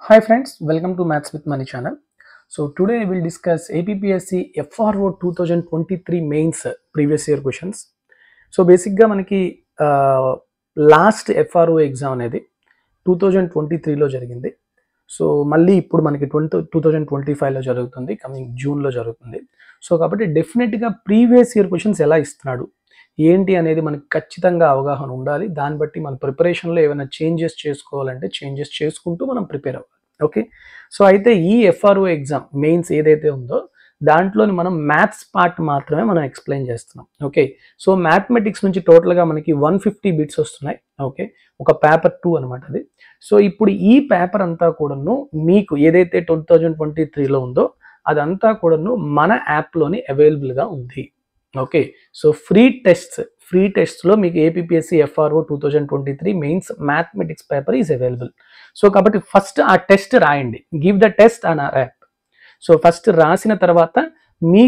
Hi friends, welcome to Maths with Money channel. So today I will discuss APPSC FRO 2023 mains previous year questions. So basically మనకి last FRO exam అనేది 2023లో జరిగింది. So మళ్ళీ ఇప్పుడు మనకి 2025లో జరుగుతుంది, coming జూన్లో జరుగుతుంది. సో కాబట్టి డెఫినెట్గా ప్రీవియస్ ఇయర్ క్వశ్చన్స్ ఎలా ఇస్తున్నాడు ఏంటి అనేది మనకి ఖచ్చితంగా అవగాహన ఉండాలి. దాన్ని బట్టి మన ప్రిపరేషన్లో ఏమైనా చేంజెస్ చేసుకోవాలంటే చేంజెస్ చేసుకుంటూ మనం ప్రిపేర్ అవ్వాలి. ఓకే, సో అయితే ఈ FRO ఎగ్జామ్ మెయిన్స్ ఏదైతే ఉందో దాంట్లోని మనం మ్యాథ్స్ పార్ట్ మాత్రమే మనం ఎక్స్ప్లెయిన్ చేస్తున్నాం. ఓకే, సో మ్యాథమెటిక్స్ నుంచి టోటల్గా మనకి 150 బిట్స్ వస్తున్నాయి. ఓకే, ఒక పేపర్ 2 అనమాట అది. సో ఇప్పుడు ఈ పేపర్ అంతా కూడాను మీకు ఏదైతే 2023లో ఉందో అదంతా కూడాను మన యాప్లోని అవైలబుల్గా ఉంది. ఓకే, సో ఫ్రీ టెస్ట్స్లో మీకు APPSC FRO 2023 mains mathematics paper is available. So కాబట్టి ఫస్ట్ ఆ టెస్ట్ రాయండి, give the test on hour app. So first రాసిన తర్వాత మీ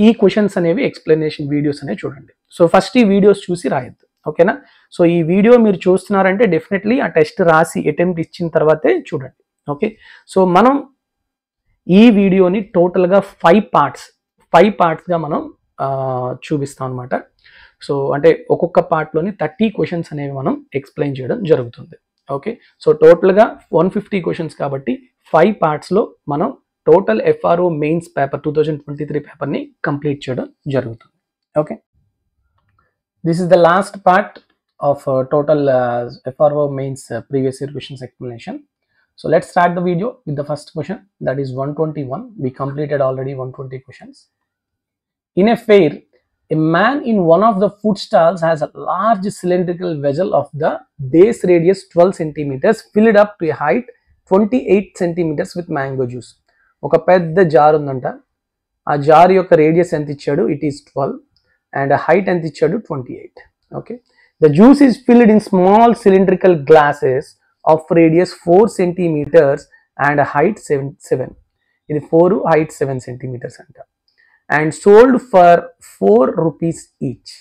ఈ క్వశ్చన్స్ అనేవి ఎక్స్ప్లెనేషన్ వీడియోస్ అనేవి చూడండి. సో ఫస్ట్ ఈ వీడియోస్ చూసి రాయద్దు. ఓకేనా, సో ఈ వీడియో మీరు చూస్తున్నారంటే డెఫినెట్లీ ఆ టెస్ట్ రాసి అటెంప్ట్ ఇచ్చిన తర్వాతే చూడండి. ఓకే, సో మనం ఈ వీడియోని టోటల్గా 5 పార్ట్స్గా మనం చూపిస్తాం అనమాట. సో అంటే ఒక్కొక్క పార్ట్లోని 30 క్వశ్చన్స్ అనేవి మనం ఎక్స్ప్లెయిన్ చేయడం జరుగుతుంది. ఓకే, సో టోటల్గా 150 క్వశ్చన్స్ కాబట్టి 5 పార్ట్స్లో మనం టోటల్ FRO మెయిన్స్ పేపర్ 2023 పేపర్ని కంప్లీట్ చేయడం జరుగుతుంది. Okay, this is the last part of total FRO mains previous year questions explanation. So let's start the video with the first question, that is 121. We completed already 120 questions. In a fair, a man in one of the food stalls has a large cylindrical vessel of the base radius 12 centimeters filled up to a height 28 centimeters with mango juice. ఒక పెద్ద jar ఉందంట, ఆ jar యొక్క radius ఎంత ఇచ్చాడు, it is 12 and height ఎంత ఇచ్చాడు 28. Okay, the juice is filled in small cylindrical glasses of radius 4 centimeters and height 7. ఇది 4, height 7 centimeters అంట, and sold for 4 rupees each.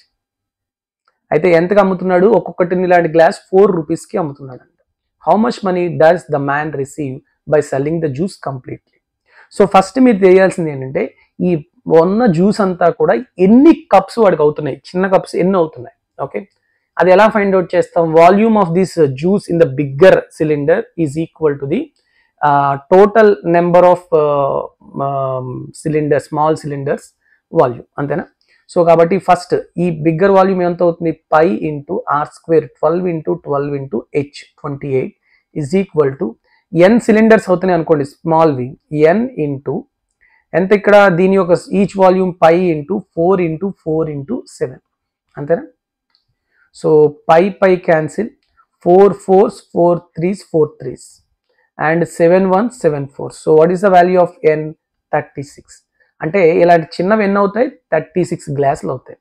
అయితే ఎంతకు అమ్ముతున్నాడు, ఒక్కొక్కటి ఇలాంటి గ్లాస్ 4 రూపీస్కి అమ్ముతున్నాడు అంట. How much money does the man receive by selling the juice completely. So first మీరు తెలియాల్సింది ఏంటంటే ఈ ఉన్న జ్యూస్ అంతా కూడా ఎన్ని కప్స్ వాడికి అవుతున్నాయి, చిన్న కప్స్ ఎన్ని అవుతున్నాయి. ఓకే, అది ఎలా ఫైండ్ అవుట్ చేస్తాం, volume of this juice in the bigger cylinder is equal to the total number of small cylinders volume, అంతేనా. సో కాబట్టి ఫస్ట్ ఈ బిగ్గర్ వాల్యూమ్ ఎంత అవుతుంది, pi into r², 12 into 12 into h 28 is equal to n cylinders అవుతున్నాయి అనుకోండి, స్మాల్వి, n into ఎంత ఇక్కడ దీని యొక్క each volume pi into 4 into 4 into 7, అంతేనా. So pi cancel, 4 4s 4 3s 4 3s and 7 1 7 4. So what is the value of n, 36. అంటే ఇలాంటి చిన్నవి ఎన్ని అవుతాయి, 36 గ్లాసులు అవుతాయి.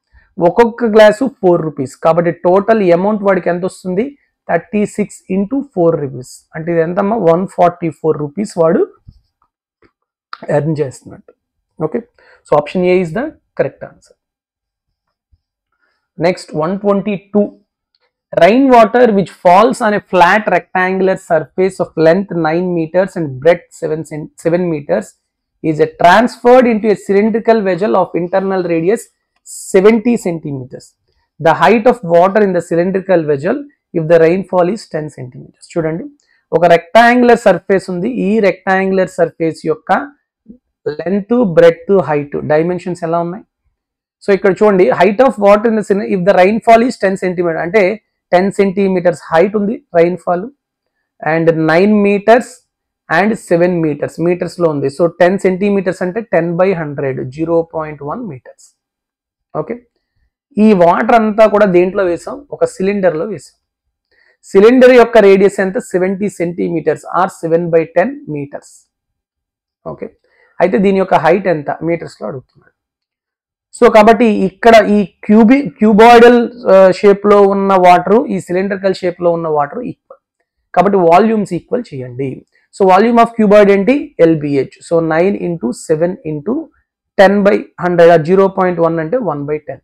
ఒక్కొక్క గ్లాసు 4 రూపీస్ కాబట్టి టోటల్ అమౌంట్ వాడికి ఎంత వస్తుంది, 36 ఇంటూ 4 రూపీస్ అంటే ఇది ఎంతమ్మా, 144 రూపీస్ వాడు ఎర్న్ చేస్తున్నట్టు. Okay, so option A is the correct answer. Next 122. Rainwater which falls on a flat rectangular surface of length 9 meters and breadth 7 meters is transferred into a cylindrical vessel of internal radius 70 centimeters. The height of water in the cylindrical vessel if the rainfall is 10 centimeters. చూడండి, ఒక rectangular surface ఉంది, ఈ rectangular surface యొక్క length, breadth, height dimensions ఎలా ఉన్నాయి. So ఇక్కడ చూడండి, height of water in the if the rainfall is 10 centimeter అంటే 10 సెంటీమీటర్స్ హైట్ ఉంది rainfall, and 9 meters and 7 meters మీటర్స్లో ఉంది. సో 10 సెంటీమీటర్స్ అంటే 10/100, 0.1 మీటర్స్. ఓకే, ఈ వాటర్ అంతా కూడా దేంట్లో వేసాం, ఒక సిలిండర్లో వేసాం. సిలిండర్ యొక్క రేడియస్ ఎంత, 70 సెంటీమీటర్స్ ఆర్ 7/10 మీటర్స్. ఓకే, అయితే దీని యొక్క హైట్ ఎంత మీటర్స్లో అడుగుతున్నాడు. సో కాబట్టి ఇక్కడ ఈ క్యూబాయిడల్ షేప్లో ఉన్న వాటర్, ఈ సిలిండ్రికల్ షేప్లో ఉన్న వాటర్ ఈక్వల్ కాబట్టి వాల్యూమ్స్ ఈక్వల్ చేయండి. సో వాల్యూమ్ ఆఫ్ క్యూబాయిడ్ ఏంటి, LBH. సో 9 ఇంటూ 7 ఇంటూ 10/100, 0.1 అంటే 1/10.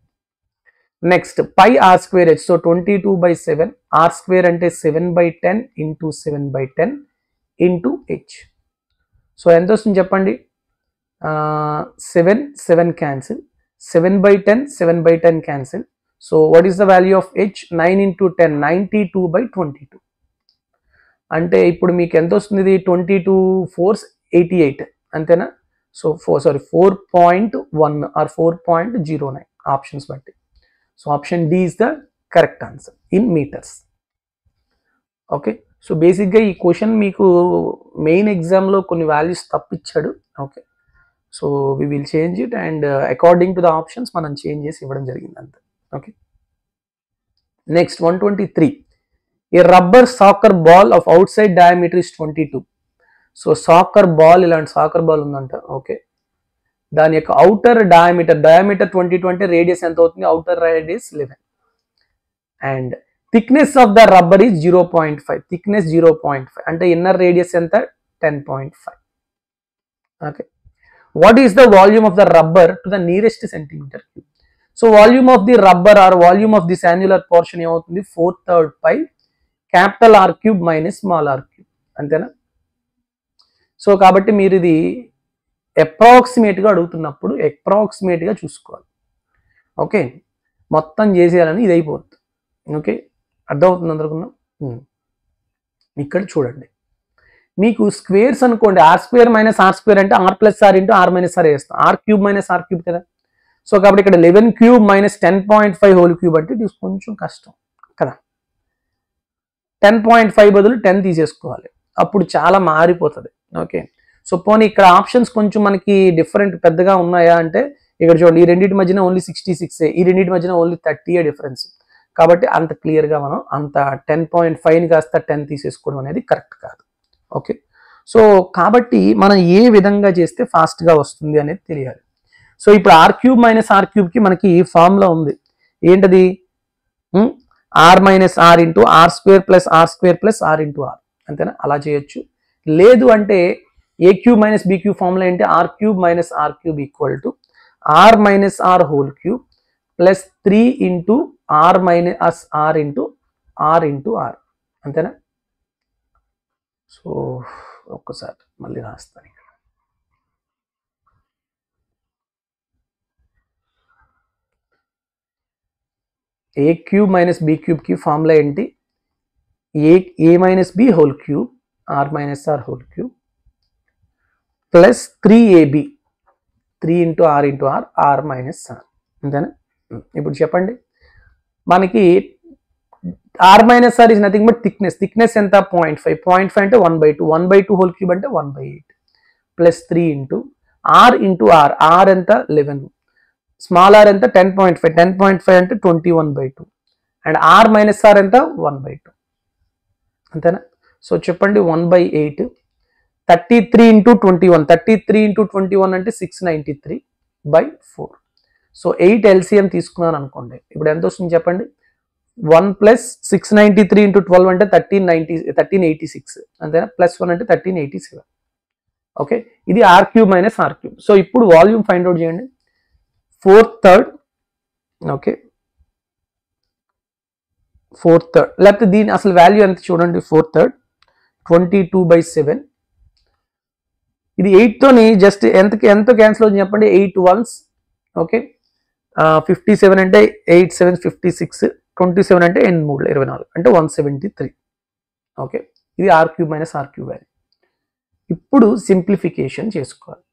నెక్స్ట్ పై r²h, సో 22/7, r² అంటే 7/10 ఇంటూ 7/10 ఇంటూ హెచ్. సో ఎంత వస్తుంది చెప్పండి? 7 cancel, 7/10 cancel. So what is the value of H? 9 into 10 92/22. అంటే ఇప్పుడు మీకు ఎంత వస్తుంది? ఇది 22 4s 88 అంతేనా? సో 4.1 ఆర్ 4.09 ఆప్షన్స్ బట్టి. So option D is the correct answer in meters. Okay, so బేసిక్గా ఈ క్వశ్చన్ మీకు మెయిన్ ఎగ్జామ్లో కొన్ని వాల్యూస్ తప్పిచ్చాడు. Okay, so we will change it and according to the options మనం చేంజ్ చేసి ఇవ్వడం జరిగింది అంతే. Okay, next 123. A rubber soccer ball of outside diameter is 22. So soccer ball, ఇలాంటి సాకర్ బాల్ ఉందంట. ఓకే, దాని యొక్క అవుటర్ డయామీటర్ 22 అంటే రేడియస్ ఎంత అవుతుంది? Outer radius 11 and thickness of the rubber is 0.5. Thickness 0.5 అంటే ఇన్నర్ రేడియస్ ఎంత? 10.5. Okay, what is the volume of the rubber to the nearest centimeter cube? So volume of the rubber or volume of this annular portion ఏమవుతుంది? 4/3 pi capital R cube minus small r cube అంతేనా? So కాబట్టి మీరు ఇది అప్రాక్సిమేట్గా అడుగుతున్నప్పుడు అప్రాక్సిమేట్గా చూసుకోవాలి. Okay, మొత్తం చేసేయాలని ఇది అయిపోతుంది. ఓకే, అర్థమవుతుంది అందరుకున్నా? ఇక్కడ చూడండి, మీకు స్క్వేర్స్ అనుకోండి, r² - r² అంటే r + r into r - r వేస్తాం. r³ - r³ కదా. సో కాబట్టి ఇక్కడ 11³ - 10.5 హోల్ క్యూబ్ అంటే ఇది కొంచెం కష్టం కదా. 10.5 బదులు 10 తీసేసుకోవాలి, అప్పుడు చాలా మారిపోతుంది. ఓకే, సో పోనీ ఇక్కడ ఆప్షన్స్ కొంచెం మనకి డిఫరెంట్ పెద్దగా ఉన్నాయా అంటే ఇక్కడ చూడండి, ఈ రెండింటి మధ్యన ఓన్లీ 66, ఈ రెండింటి మధ్యన ఓన్లీ 30 డిఫరెన్స్. కాబట్టి అంత క్లియర్గా మనం అంత 10.5ని కాస్త 10 తీసేసుకోవడం అనేది కరెక్ట్ కాదు. ఓకే, సో కాబట్టి మనం ఏ విధంగా చేస్తే ఫాస్ట్గా వస్తుంది అనేది తెలియాలి. సో ఇప్పుడు r³ - r³ మనకి ఫార్ములా ఉంది. ఏంటది? r - r into r² + r² + r into r అంతేనా? అలా చేయొచ్చు. లేదు అంటే a³ - b³ ఫార్ములా ఏంటి? r³ - r³ equal to r - r whole cube plus 3 into r - r into r into r అంతేనా? సో ఒక్కసారి మళ్ళీ రాస్తాను. a³ - b³ ఫార్ములా ఏంటి? a - b whole cube r - r whole cube plus 3ab 3 into r into r r - r అంతేనా? ఇప్పుడు చెప్పండి, మనకి r - r is nothing but thickness ఎంత? 0.5 అంటే 1/2 హోల్ క్యూబ్ అంటే 1/8 plus 3 into r into r ఎంత? 11, small r ఎంత? 10.5 అంటే 21/2 అండ్ r - r ఎంత? 1/2 అంతేనా? సో చెప్పండి 1/8, 33 ఇంటూ 21, 33 ఇంటూ 21 అంటే 693/4. సో 8 LCM తీసుకున్నాను అనుకోండి, ఇప్పుడు ఎంత వస్తుంది చెప్పండి? 1 ప్లస్ 693 ఇంటూ 12 అంటే 1386 అంతేనా? ప్లస్ 1 అంటే 1387. ఓకే, ఇది r³ - r³. సో ఇప్పుడు వాల్యూమ్ ఫైండ్ అవుట్ చేయండి. 4/3 ఓకే, 4/3 లేకపోతే దీని అసలు వాల్యూ ఎంత చూడండి? 4/3 22/7. ఇది 8తోని జస్ట్ ఎంత క్యాన్సిల్ అవుతుంది చెప్పండి? 8 ones ఓకే, 57 అంటే 8 7 56, 27 అంటే 8 3 24 అంటే 173. ఓకే, ఇది r³ - r³ వాల్యూ. ఇప్పుడు సింప్లిఫికేషన్ చేసుకోవాలి.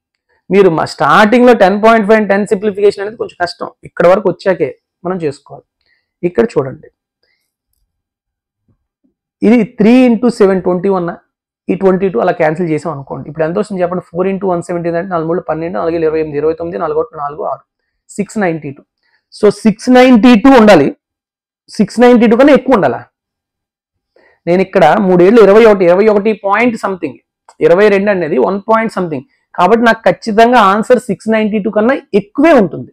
మీరు మా స్టార్టింగ్లో 10.5 and 10 సింప్లిఫికేషన్ అనేది కొంచెం కష్టం, ఇక్కడ వరకు వచ్చాకే మనం చేసుకోవాలి. ఇక్కడ చూడండి, ఇది 3 into 7 21, ఈ 22 అలా క్యాన్సిల్ చేసాం అనుకోండి. ఇప్పుడు ఎంత వస్తుంది చెప్పండి? 4 into 117 అంటే 4 3 12, 4 28 29, 4 4 6 692. సో 692 ఉండాలి, 692 కన్నా ఎక్కువ ఉండాలా? నేను ఇక్కడ 3 ఏళ్ళు 21 పాయింట్ సంథింగ్, 22 అనేది 1 పాయింట్ సంథింగ్. కాబట్టి నాకు ఖచ్చితంగా ఆన్సర్ 692 కన్నా ఎక్కువే ఉంటుంది.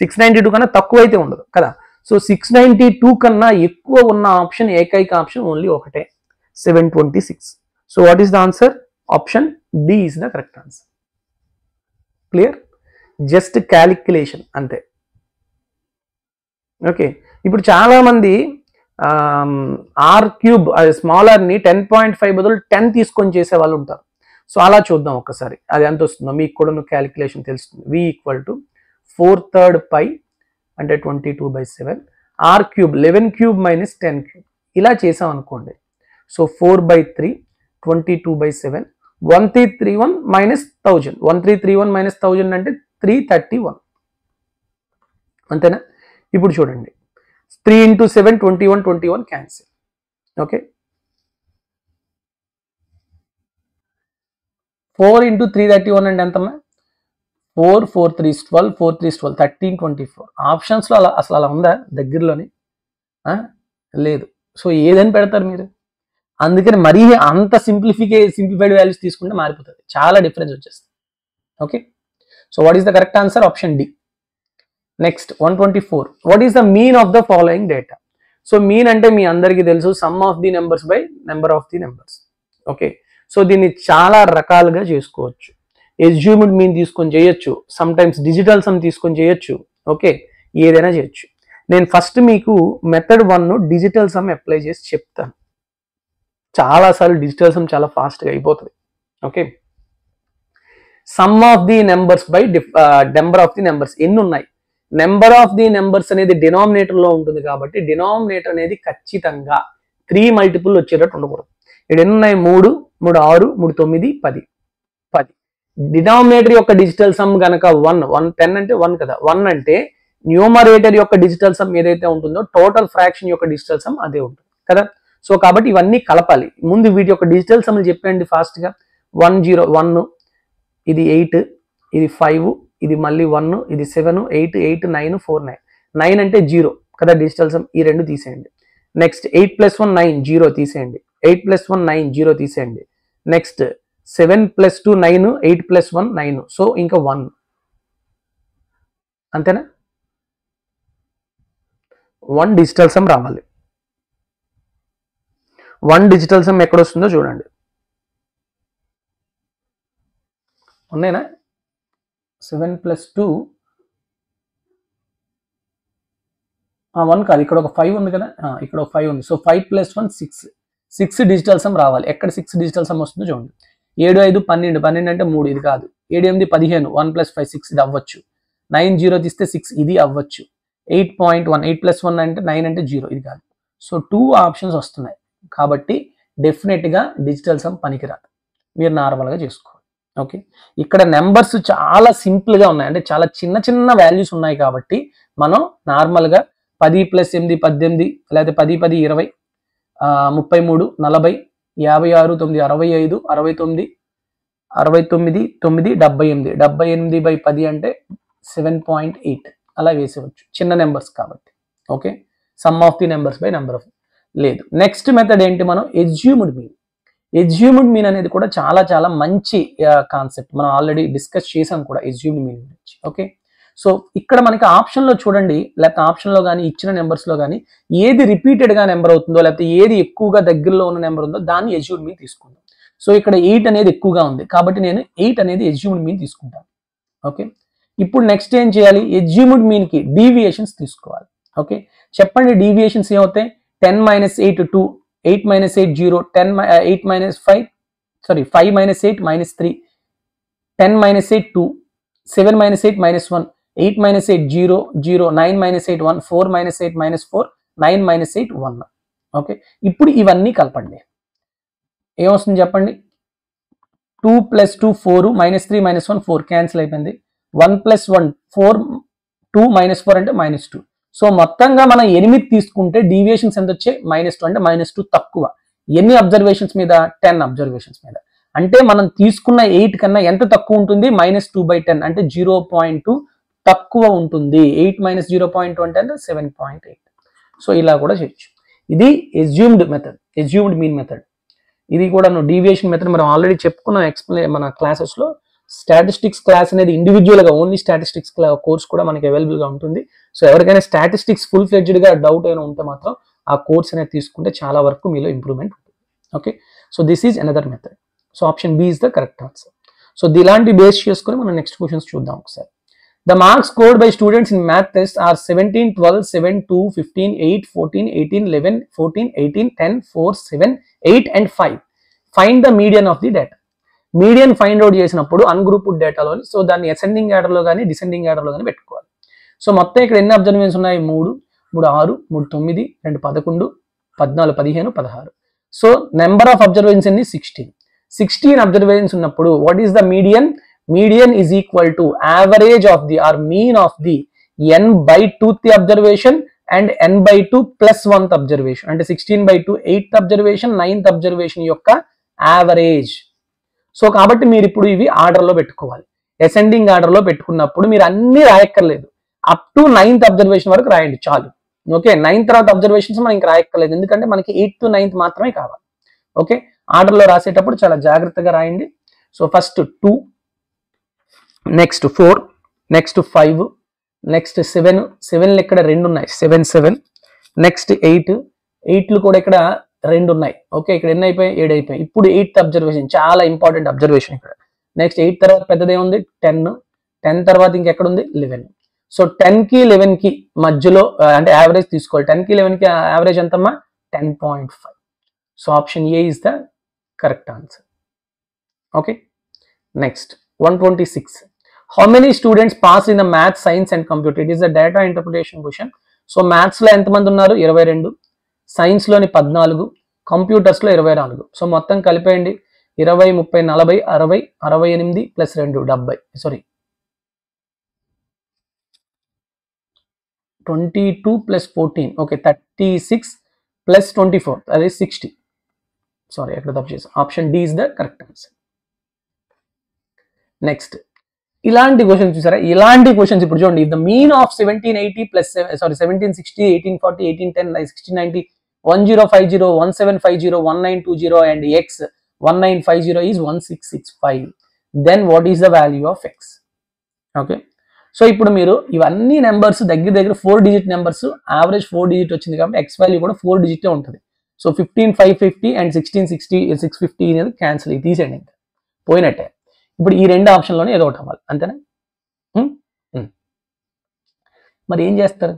692 కన్నా తక్కువ అయితే ఉండదు కదా. సో 692 కన్నా ఎక్కువ ఉన్న ఆప్షన్, ఏకైక ఆప్షన్ ఓన్లీ ఒకటే, 726. So what is the answer? Option D is the correct answer. Clear? Just calculation అంతే. ఓకే, ఇప్పుడు చాలా మంది ఆర్ క్యూబ్ స్మాల్ ఆర్ని 10.5 బదులు 10 తీసుకొని చేసే వాళ్ళు ఉంటారు. సో అలా చూద్దాం ఒకసారి అది ఎంత వస్తుందో మీకు కూడా క్యాలిక్యులేషన్ తెలుస్తుంది. v ఈక్వల్ టు 4/3 పై అంటే 22/7 r cube 11 cube minus 10 cube ఇలా చేసాం అనుకోండి. సో 4/3 22/7 1331 మైనస్ 1000 1331 మైనస్ 1000 అంటే 331 అంతేనా. ఇప్పుడు చూడండి 3 into 7 21 క్యాన్సిల్. ఓకే 4 into 331 అంటే ఎంతమ్మా 4 4 3 12 4 3 12 13 24 ఆప్షన్స్లో అసలు అలా ఉందా దగ్గరలోని లేదు. సో ఏదని పెడతారు మీరు, అందుకని మరీ అంత సింప్లిఫైడ్ వాల్యూస్ తీసుకుంటే మారిపోతుంది, చాలా డిఫరెన్స్ వచ్చేస్తుంది. Okay so what is the correct answer option D. Next 124 what is the mean of the following data. So mean అంటే మీ అందరికీ తెలుసు sum of the numbers by number of the numbers. Okay so దీన్ని చాలా రకాలుగా చేసుకోవచ్చు. Assumed mean తీసుకొని చేయొచ్చు, సమ్ టైమ్స్ డిజిటల్ సమ్ తీసుకొని చేయొచ్చు. ఓకే ఏదైనా చేయొచ్చు. నేను ఫస్ట్ మీకు మెథడ్ 1 డిజిటల్ సమ్ అప్లై చేసి చెప్తాను. చాలాసార్లు డిజిటల్ సమ్ చాలా ఫాస్ట్గా అయిపోతుంది. Okay some of the numbers by number of the numbers ఎన్ని ఉన్నాయి, నెంబర్ ఆఫ్ ది నెంబర్స్ అనేది డినామినేటర్ లో ఉంటుంది కాబట్టి డినామినేటర్ అనేది ఖచ్చితంగా 3 మల్టిపుల్ వచ్చేటట్టు ఉండకూడదు. ఇక్కడ ఎన్ని ఉన్నాయి 3 3 6 3 9 10 10. డినామినేటర్ యొక్క డిజిటల్ సమ్ కనుక 1 10 అంటే 1 కదా, 1 అంటే న్యూమరేటర్ యొక్క డిజిటల్ సమ్ ఏదైతే ఉంటుందో టోటల్ ఫ్రాక్షన్ యొక్క డిజిటల్ సమ్ అదే ఉంటుంది కదా. సో కాబట్టి ఇవన్నీ కలపాలి. ముందు వీటి యొక్క డిజిటల్ సమ్లు చెప్పండి ఫాస్ట్ గా. 1 0 1 ఇది 8 ఇది 5 ఇది మళ్ళీ 1 ఇది 7 8 8 9 4 9 9 అంటే 0 కదా డిజిటల్ సమ్, ఈ రెండు తీసేయండి. నెక్స్ట్ 8 + 1 9 0 తీసేయండి, 8 + 1 9 0 తీసేయండి. నెక్స్ట్ 7 + 2 9 8 + 1 9 సో ఇంకా 1 అంతేనా. 1 డిజిటల్ సమ్ రావాలి. 1 డిజిటల్ సమ్ ఎక్కడ వస్తుందో చూడండి. ఉన్నాయినా 7 + 2 1 కాదు, ఇక్కడ ఒక 5 ఉంది కదా, ఇక్కడ ఒక 5 ఉంది. సో 5 + 1 6 డిజిటల్ సమ్ రావాలి. ఎక్కడ 6 డిజిటల్ సమ్ వస్తుందో చూడండి. 7 5 12 12 అంటే 3 ఇది కాదు. 7 8 15 1 + 5 6 ఇది అవ్వచ్చు. 9 0 తీస్తే 6 ఇది అవ్వచ్చు. 8.1 8 + 1 అంటే 9 అంటే 0 ఇది కాదు. సో 2 ఆప్షన్స్ వస్తున్నాయి కాబట్టి డెఫినెట్గా డిజిటల్ సమ్ పనికిరాదు, మీరు నార్మల్గా చేసుకోవాలి. ఓకే ఇక్కడ నెంబర్స్ చాలా సింపుల్గా ఉన్నాయి, అంటే చాలా చిన్న చిన్న వాల్యూస్ ఉన్నాయి కాబట్టి మనం నార్మల్గా 10 + 8 18 లేకపోతే 10 10 20 33 40 56 9 65 69 69 9 78 78/10 అంటే 7.8 అలా వేసేవచ్చు చిన్న నెంబర్స్ కాబట్టి. Okay some of the numbers by number of లేదు. నెక్స్ట్ మెథడ్ ఏంటి, మనం ఎస్యూమ్డ్ మీన్. ఎస్యూమ్డ్ మీన్ అనేది కూడా చాలా చాలా మంచి కాన్సెప్ట్, మనం ఆల్రెడీ డిస్కస్ చేసాం కూడా ఎస్యూమ్డ్ మీన్ గురించి. ఓకే సో ఇక్కడ మనకి ఆప్షన్లో చూడండి, లేకపోతే ఆప్షన్లో కానీ ఇచ్చిన నెంబర్స్లో కానీ ఏది రిపీటెడ్గా నెంబర్ అవుతుందో లేకపోతే ఏది ఎక్కువగా దగ్గరలో ఉన్న నెంబర్ ఉందో దాన్ని ఎస్యూమ్డ్ మీన్ తీసుకుందాం. సో ఇక్కడ 8 అనేది ఎక్కువగా ఉంది కాబట్టి నేను 8 అనేది ఎస్యూమ్డ్ మీన్ తీసుకుంటాను. ఓకే ఇప్పుడు నెక్స్ట్ ఏం చేయాలి, ఎస్యూమ్డ్ మీన్కి డీవియేషన్స్ తీసుకోవాలి. ఓకే చెప్పండి డీవియేషన్స్ ఏమవుతాయి, 10 - 8 2 8 - 8 0 10 8 - 5 సారీ 5 - 8 -3 10 - 8 2 7 - 8 -1 8 - 8 0 0 9 - 8 1 4 - 8 -4 9 - 8 1. ఓకే ఇప్పుడు ఇవన్నీ కలపండి ఏమొస్తుంది చెప్పండి. 2 + 2 4 -3 -1 4 క్యాన్సిల్ అయిపోయింది. 1 + 1 4 2 -4 అంటే -2. సో మొత్తంగా మనం 8 తీసుకుంటే డీవియేషన్స్ ఎంత వచ్చాయి -2 అంటే -2 తక్కువ. ఎన్ని అబ్జర్వేషన్స్ మీద 10 అబ్జర్వేషన్స్ మీద, అంటే మనం తీసుకున్న 8 కన్నా ఎంత తక్కువ ఉంటుంది -2/10 అంటే 0.2 తక్కువ ఉంటుంది. 8 - 0.2 అంటే 7.8. సో ఇలా కూడా చేయొచ్చు. ఇది assumed method, assumed mean method. ఇది కూడా డీవియేషన్ మెథడ్ మనం ఆల్రెడీ చెప్పుకున్నాం మన క్లాసెస్లో. స్టాటిస్టిక్స్ క్లాస్ అనేది ఇండివిజువల్గా ఓన్లీ స్టాటిస్టిక్స్ కోర్స్ కూడా మనకి అవైలబుల్గా ఉంటుంది. సో ఎవరికైనా స్టాటిస్టిక్స్ ఫుల్ ఫ్లెడ్జ్డ్గా డౌట్ అయినా ఉంటే మాత్రం ఆ కోర్స్ అనేది తీసుకుంటే చాలా వరకు మీలో ఇంప్రూవ్మెంట్ ఉంటుంది. Okay so this is another method. So option B is the correct answer. So ఇలాంటి బేస్ చేసుకొని మనం నెక్స్ట్ క్వశ్చన్స్ చూద్దాం ఒకసారి. The marks scored by students in math tests are 17, 12, 7, 2, 15, 8, 14, 18, 11, 14, 18, 10, 4, 7, 8 and 5. Find the median of the data. Median find out చేసినప్పుడు ungrouped డేటాలో so దాన్ని ascending ఆర్డర్లో కానీ డిసెండింగ్ ఆర్డర్లో కానీ పెట్టుకోవాలి. సో మొత్తం ఇక్కడ ఎన్ని అబ్జర్వేషన్స్ ఉన్నాయి? 3, 3, 6, 3, 9, 2, 11, 14, 15, 16. సో నెంబర్ ఆఫ్ అబ్జర్వేషన్స్ ఎన్ని? 16. 16 అబ్జర్వేషన్స్ ఉన్నప్పుడు what is the median? Median is equal to average of the or mean of the n by 2th observation and n by 2 plus 1th observation. అంటే 16 by 2 8th observation 9th observation యొక్క average. So కాబట్టి మీరు ఇప్పుడు ఇవి ఆర్డర్లో పెట్టుకోవాలి. Ascending ఆర్డర్లో పెట్టుకున్నప్పుడు మీరు అన్ని రాయక్కర్లేదు, అప్ టు 9th అబ్జర్వేషన్ వరకు రాయండి చాలు. ఓకే, 9th తర్వాత అబ్జర్వేషన్స్ మనం ఇంకా రాయక్కర్లేదు, ఎందుకంటే మనకి 8th to 9th మాత్రమే కావాలి. ఓకే, ఆర్డర్లో రాసేటప్పుడు చాలా జాగ్రత్తగా రాయండి. So first 2, next 4, next 5, next 7, 7లు ఇక్కడ 2 ఉన్నాయి, 7, 7, నెక్స్ట్ 8, 8లు కూడా ఇక్కడ 2 ఉన్నాయి. ఓకే, ఇక్కడ ఎన్ని అయిపోయాయి? 7 అయిపోయాయి. ఇప్పుడు 8th అబ్జర్వేషన్ చాలా ఇంపార్టెంట్ అబ్జర్వేషన్ ఇక్కడ. నెక్స్ట్ 8 తర్వాత పెద్దదే ఉంది 10, 10 తర్వాత ఇంకెక్కడ ఉంది 11. సో 10కి 11కి మధ్యలో అంటే యావరేజ్ తీసుకోవాలి. 10కి 11కి యావరేజ్ ఎంతమ్మా? 10.5. So option A is the correct answer. Okay, next 126. How many students passed in the math, science and computer? It is a data interpretation question. So maths లో ఎంతమంది ఉన్నారు? 22, సైన్స్ లోని 14, కంప్యూటర్స్ లో 24. So మొత్తం కలిపేయండి 20, 30, 40, 60, 68 plus 2 70. Sorry 22 plus 14 okay 36 plus 24 అదే 60. Sorry ఎక్కడ తప్పు చేసాం. Option D is the correct answer. Next ఇలాంటి క్వశ్చన్స్ చూసారా? ఇలాంటి క్వశ్చన్స్ ఇప్పుడు చూడండి. The mean of 1780 plus 1760, 1840, 1810, 1690, 1050, 1750, 1920 and x 1950 is 1665. Then what is the value of x? Okay, so ఇప్పుడు మీరు ఇవన్నీ నెంబర్స్ దగ్గర దగ్గర 4 డిజిట్ నెంబర్స్, యావరేజ్ 4 డిజిట్ వచ్చింది కాబట్టి x వాల్యూ కూడా 4 డిజిటే ఉంటుంది. సో 15,550 అండ్ 1660 650 అనేది క్యాన్సిల్ అయ్యి తీసేయండి, ఇంకా పోయినట్టే. ఇప్పుడు ఈ 2 ఆప్షన్లోనే ఏదో ఒకటి అవ్వాలి, అంతేనా? మరి ఏం చేస్తారు?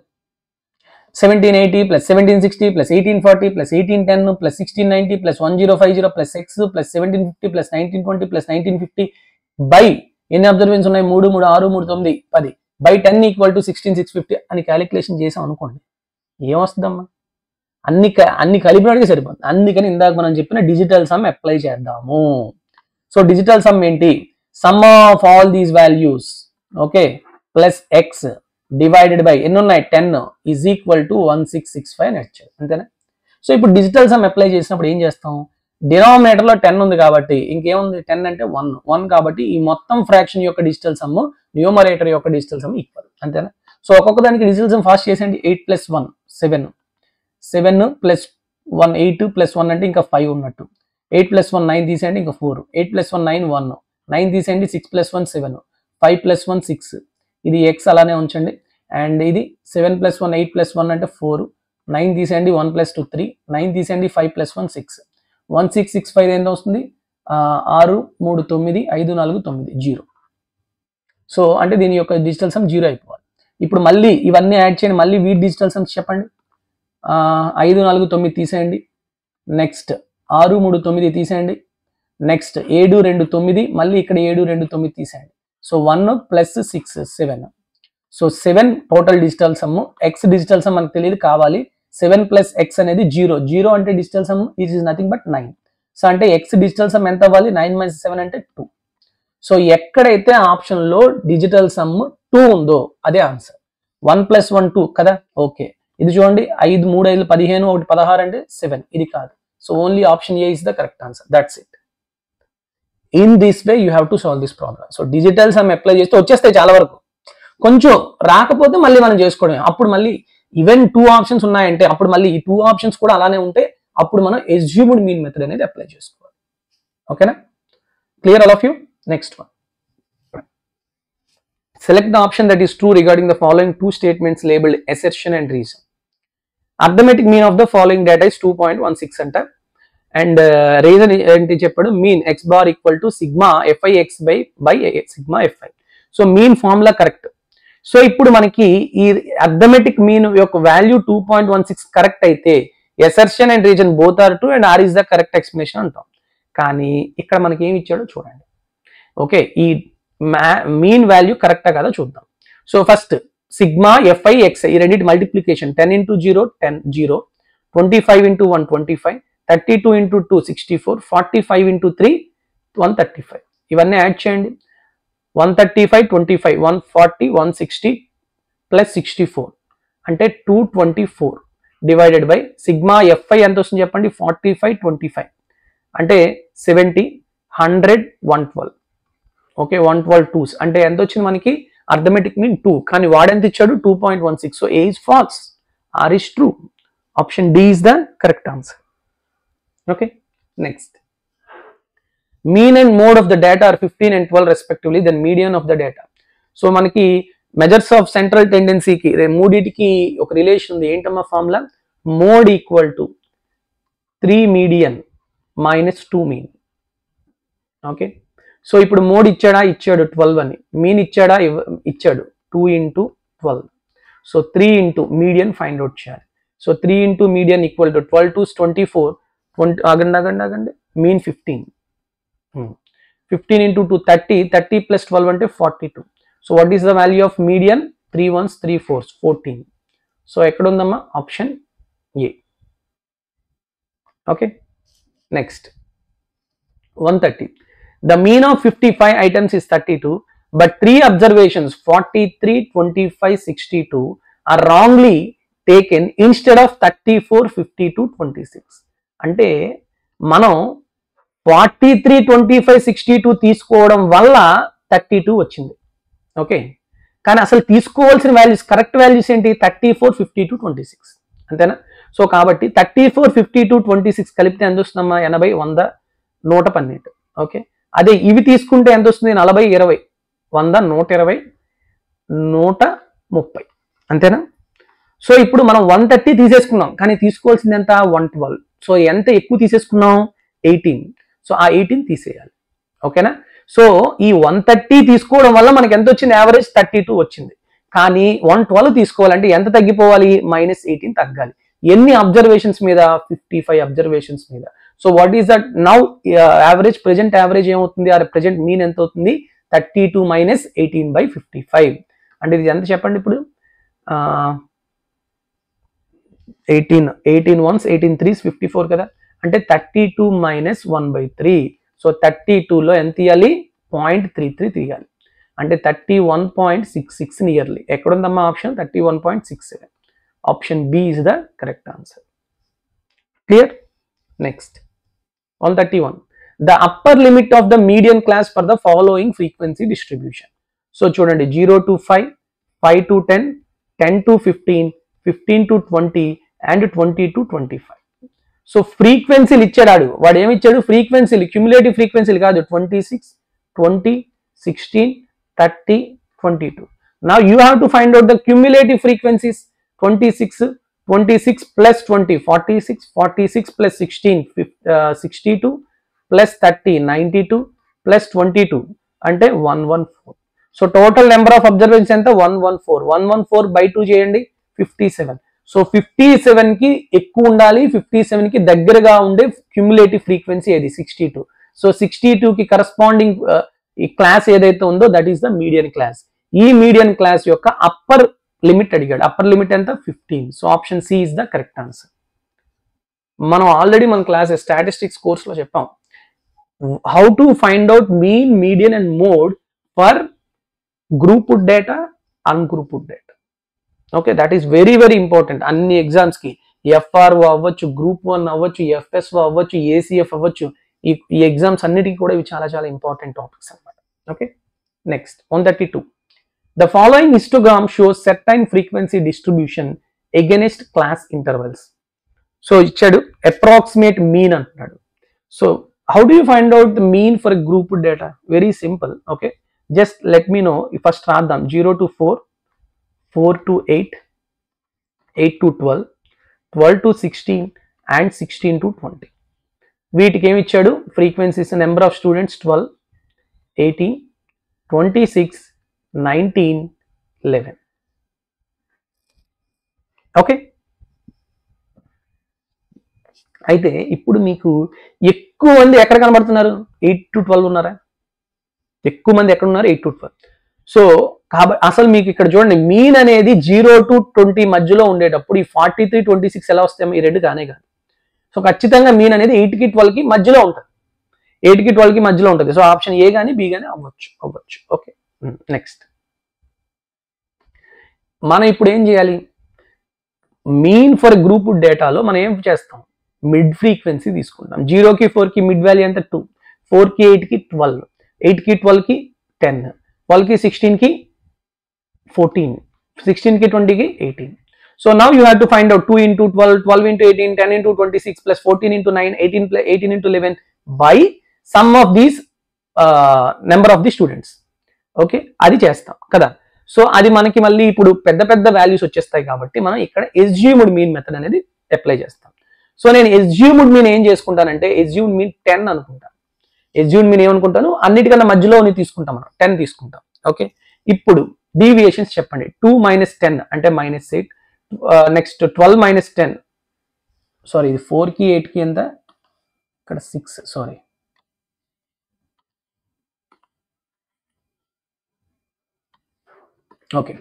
1780 plus 1760 plus 1840 plus 1810 plus 1690 plus 1050 plus x plus 1750 plus 1920 plus 1950 by ఎన్ని అబ్జర్వేషన్స్ ఉన్నాయి? 3, 3, 6, 3, 9, 10 బై 10 ఈక్వల్ టు 16650 అని క్యాలిక్యులేషన్ చేసాం అనుకోండి, ఏమొస్తుందమ్మా? అన్ని కలిపినట్టుగా సరిపోతుంది. అందుకని ఇందాక మనం చెప్పిన డిజిటల్ సమ్ అప్లై చేద్దాము. సో డిజిటల్ సమ్ ఏంటి? Some of all these values okay plus X divided by ఎన్ని ఉన్నాయి? 10 ఈజ్ ఈక్వల్ టు 1665 అని వచ్చారు, అంతేనా? సో ఇప్పుడు డిజిటల్ సమ్ అప్లై చేసినప్పుడు ఏం చేస్తాం? డినామినేటర్ లో 10 ఉంది కాబట్టి ఇంకేముంది? 10 అంటే 1 కాబట్టి ఈ మొత్తం ఫ్రాక్షన్ యొక్క డిజిటల్ సమ్ న్యూమరేటర్ యొక్క డిజిటల్ సమ్ ఈక్వల్, అంతేనా? సో ఒక్కొక్క దానికి డిజిటల్ సమ్ ఫాస్ట్ చేసేయండి. 8 ప్లస్ 1 7, 7 ప్లస్ 1 8 ప్లస్ 1 అంటే ఇంకా 5 ఉన్నట్టు. 8 ప్లస్ 1 9 తీసేయండి, ఇంకా 4. 8 ప్లస్ 1 9 1, 9 తీసేయండి. 6 ప్లస్ 1 7, 5 ప్లస్ 1 6. ఇది ఎక్స్ అలానే ఉంచండి. అండ్ ఇది 7 ప్లస్ 1 8 ప్లస్ 1 అంటే 4, 9 తీసేయండి. 1 ప్లస్ 2 3, 9 తీసేయండి. 5 ప్లస్ 1 6, 1665 ఎంత వస్తుంది? 6 3 9 5 4 9 0. సో అంటే దీని యొక్క డిజిటల్ సమ్ 0 అయిపోవాలి. ఇప్పుడు మళ్ళీ ఇవన్నీ యాడ్ చేయండి, మళ్ళీ వీటి డిజిటల్ సమ్స్ చెప్పండి. 5 4 9 తీసేయండి. నెక్స్ట్ 6 3 9 తీసేయండి. నెక్స్ట్ 7 2 9, మళ్ళీ ఇక్కడ 7 2 9 తీసేయండి. So 1 plus 6 7. So 7 total digital sum. X digital sum మనకు తెలియదు, కావాలి 7 ప్లస్ ఎక్స్ అనేది 0. 0 అంటే digital sum it is nothing but 9. So అంటే ఎక్స్ డిజిటల్ సమ్ ఎంత అవ్వాలి? 9 - 7 అంటే 2. సో ఎక్కడైతే ఆప్షన్ లో డిజిటల్ సమ్ 2 ఉందో అదే ఆన్సర్. 1 + 1 2 కదా. ఓకే, ఇది చూడండి 5 3 5 15 1 16 అంటే 7. ఇది కాదు. So only option A is the correct answer. That's it. In this way you have to solve this problem. So digital sum apply చేస్తే వచ్చేస్తాయి చాలా వరకు. కొంచెం రాకపోతే మళ్ళీ మనం చేసుకోవడమే. అప్పుడు మళ్ళీ ఈవెన్ 2 ఆప్షన్స్ ఉన్నాయంటే అప్పుడు మళ్ళీ ఈ 2 ఆప్షన్స్ కూడా అలానే ఉంటే అప్పుడు మనం అస్యూమ్డ్ మీన్ మెథడ్ అనేది అప్లై చేసుకోవాలి. ఓకేనా? Clear all of you? Next one. Select the option that is true regarding the following 2 statements labeled assertion and reason. Arithmetic mean of the following data is 2.16 అంట. And reason ఏంటి చెప్పాడు? Mean x bar equal to sigma fi x by sigma fi. So mean formula correct. So ఇప్పుడు మనకి ఈ arithmetic mean యొక్క value 2.16 correct అయితే assertion and reason both are true and R is the correct explanation అంటాం. కానీ ఇక్కడ మనకి ఏమి ఇచ్చాడో చూడండి. ఓకే, ఈ మీన్ వాల్యూ కరెక్టా కదా చూద్దాం. So first sigma f i x ఈ రెండింటి multiplication 10 into 0 10 0, 25 into 1 25, 32 into 2 64, 45 into 3 135. ఇవన్నీ యాడ్ చేయండి. 135 25 140 160 ప్లస్ 64 అంటే 224 డివైడెడ్ బై సిగ్మా ఎఫ్ఐ ఎంత వస్తుంది చెప్పండి, 45 25 అంటే 70 100 112. ఓకే, 112 2s అంటే ఎంత వచ్చింది మనకి, అర్థమెటిక్ మీన్ 2, కానీ వాడెంత ఇచ్చాడు 2.16. So A is false, R is true. Option D is the correct answer. Okay, next mean and mode of the data are 15 and 12 respectively, then median of the data. So మనకి measures of central టెండెన్సీకి మూడింటికి ఒక relation ఉంది. ఏంటమ్మా formula, mode equal to 3 median minus 2 mean. Okay, so ఇప్పుడు mode ఇచ్చాడా, ఇచ్చాడు 12 అని. మీన్ ఇచ్చాడా, ఇచ్చాడు 2 into 12. So 3 into median find out చేయాలి. So 3 into median equal to 12 2 24 ఆగండి మీన్ 15. 15 into 2 30, 30 plus 12 అంటే 42. So what is the value of median, 3 1s 3 4s 14. So ఎక్కడ ఉందమ్మా, option A. Okay, next 130. The mean of 55 items is 32, but 3 observations 43, 25, 62 are wrongly taken instead of 34, 52, 26. అంటే మనం 43, 25, 62 తీసుకోవడం వల్ల 32 వచ్చింది. Okay, కానీ అసలు తీసుకోవాల్సిన వాల్యూస్, కరెక్ట్ వాల్యూస్ ఏంటి, 34, 52, 26 అంతేనా. సో కాబట్టి 34, 52, 26 కలిపితే ఎంత వస్తుందమ్మా, 80, 100, 112. ఓకే, అదే ఇవి తీసుకుంటే ఎంత వస్తుంది, 40, 20, 100, 120, 130 అంతేనా. సో ఇప్పుడు మనం 130 తీసేసుకున్నాం, కానీ తీసుకోవాల్సింది ఎంత, 112. సో ఎంత ఎక్కువ తీసేసుకున్నాం, 18. సో ఆ 18 తీసేయాలి. ఓకేనా. సో ఈ 130 తీసుకోవడం వల్ల మనకి ఎంత వచ్చింది, యావరేజ్ 32 వచ్చింది. కానీ 112 తీసుకోవాలంటే ఎంత తగ్గిపోవాలి, -18 తగ్గాలి. ఎన్ని అబ్జర్వేషన్స్ మీద, 55 అబ్జర్వేషన్స్ మీద. So what is that now average, present average ఏమవుతుంది, ఆ ప్రెజెంట్ మీన్ ఎంత అవుతుంది, 32 - 18/55. అంటే ఇది ఎంత చెప్పండి ఇప్పుడు, 18 1s 18 3s 54 కదా. అంటే 32 - 1/3. సో 32లో ఎంత తీయాలి, 0.33 తీయాలి. అంటే 31.66 నియర్లీ. ఎక్కడుందమ్మా option, 31.67. Option B is the correct answer. Clear. Next 131. The upper limit of the median class for the following frequency distribution. So చూడండి, 0 to 5, 5 to 10, 10 to 15, 15 to 20 and 20 to 25. So ఫ్రీక్వెన్సీలు ఇచ్చాడు వాడు, ఏమి ఇచ్చాడు, ఫ్రీక్వెన్సీలు, క్యుములేటివ్ ఫ్రీక్వెన్సీలు కాదు, 26, 20, 16, 30, 22. Now you have to find out the cumulative frequencies. 26 plus 20 46, 46 plus 16 62 plus 30 92 plus 22 అంటే 114. So total number of observations ఎంత, 114. 114 by 2 చేయండి, 57. సో 57 కి ఎక్కువ ఉండాలి, 57 కి దగ్గరగా ఉండే క్యుములేటివ్ ఫ్రీక్వెన్సీ ఏది, 62. సో 62 కి కరస్పాండింగ్ ఈ క్లాస్ ఏదైతే ఉందో that is the median class. ఈ మీడియన్ క్లాస్ యొక్క అప్పర్ లిమిట్ అడిగాడు. అప్పర్ లిమిట్ ఎంత, 15. So option C is the correct answer. మనం ఆల్రెడీ మన క్లాస్ స్టాటిస్టిక్స్ కోర్సులో చెప్పాం, how to find out mean, median and mode for grouped data, ungrouped data. Okay, that is very very important. అన్ని exams కి FRO అవ్వచ్చు, group 1 అవ్వచ్చు, FSO అవ్వచ్చు, ACF అవ్వచ్చు, ఈ ఎగ్జామ్స్ అన్నిటికీ కూడా ఇవి చాలా చాలా ఇంపార్టెంట్ టాపిక్స్ అన్నమాట. Okay, next 132. The following histogram shows certain frequency distribution against class intervals. So ఇచ్చాడు approximate mean అంటున్నాడు. So how do you find out the mean for a group data? Very simple. Okay, just let me know. First రాద్దాం, 0 to 4, 4 to 8, 8 to 12, 12 to 16 and 16 to 20. వీటికి ఏమి ఇచ్చాడు, frequencies, number of students 12, 18, 26, 19, 11. Okay, అయితే ఇప్పుడు మీకు ఎక్కువ మంది ఎక్కడ కనబడుతున్నారు? 8 to 12 ఉన్నారా? ఎక్కువ మంది ఎక్కడ ఉన్నారు? 8 to 12. సో కాబట్టి అసలు మీకు ఇక్కడ చూడండి, మీన్ అనేది 0 to 20 మధ్యలో ఉండేటప్పుడు ఈ 43, 26 ఎలా వస్తాయి? ఈ రెండు కానే కాదు. సో ఖచ్చితంగా మీన్ అనేది 8 కి 12 కి మధ్యలో ఉంటుంది. 8 కి 12 కి మధ్యలో ఉంటుంది. సో ఆప్షన్ ఏ కానీ బి కానీ అవ్వచ్చు. ఓకే, నెక్స్ట్ మనం ఇప్పుడు ఏం చేయాలి? మీన్ ఫర్ గ్రూప్ డేటాలో మనం ఏం చేస్తాం? మిడ్ ఫ్రీక్వెన్సీ తీసుకుంటాం. 0 కి 4 కి మిడ్ వాల్యూ ఎంత? 2, 4 కి 8 కి 12, 8 కి 12 కి 10, 12 కి 16 కి 14, 16 కి 20 కి 18. So now you have to find out 2 into 12, 12 into 18, 10 into 26 plus 14 into 9, 18 into 11 by sum of these number of the students. Okay, అది చేస్తాం కదా. సో అది మనకి మళ్ళీ ఇప్పుడు పెద్ద పెద్ద వాల్యూస్ వచ్చేస్తాయి కాబట్టి మనం ఇక్కడ ఎస్జ్యూమ్డ్ మీన్ మెథడ్ అనేది అప్లై చేస్తాం. సో నేను ఎస్జ్యూమ్డ్ మీన్ ఏం చేసుకుంటానంటే ఎస్జ్యూమ్డ్ మీన్ 10 అనుకుంటాను. ఎస్జ్యూమ్డ్ మీన్ ఏమనుకుంటాను? అన్నిటికన్నా మధ్యలో తీసుకుంటాం, మనం 10 తీసుకుంటాం. ఓకే, ఇప్పుడు డీవియేషన్స్ చెప్పండి. 2 minus 10 అంటే -8. నెక్స్ట్ 12 minus 10, సారీ ఇది 4 కి 8 కి ఎంత? ఇక్కడ 6, sorry okay.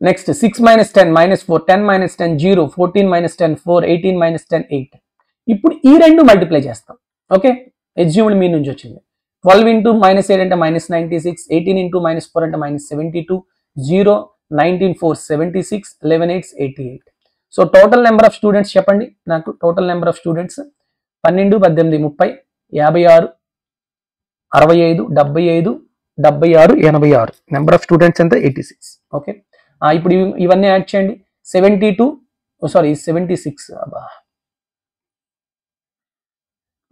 Next 6 minus 10 -4, 10 minus 10 0, 14 minus 10 4, 18 minus 10 8. ఇప్పుడు ఈ రెండు మల్టిప్లై చేస్తాం. ఓకే, ఎస్జ్యూమ్డ్ మీన్ నుంచి వచ్చింది. 12 into -8 అంటే -96, 18 into -4 అంటే -72, 0, 19 4 76, 11 8 88. So total number of students చెప్పండి నాకు. Total number of students 12, 18, 30, 56, 65, 75, 76, 86. Number of students ఎంత? 86. ఓకే, ఇప్పుడు ఇవన్నీ యాడ్ చేయండి. 72, సారీ 76,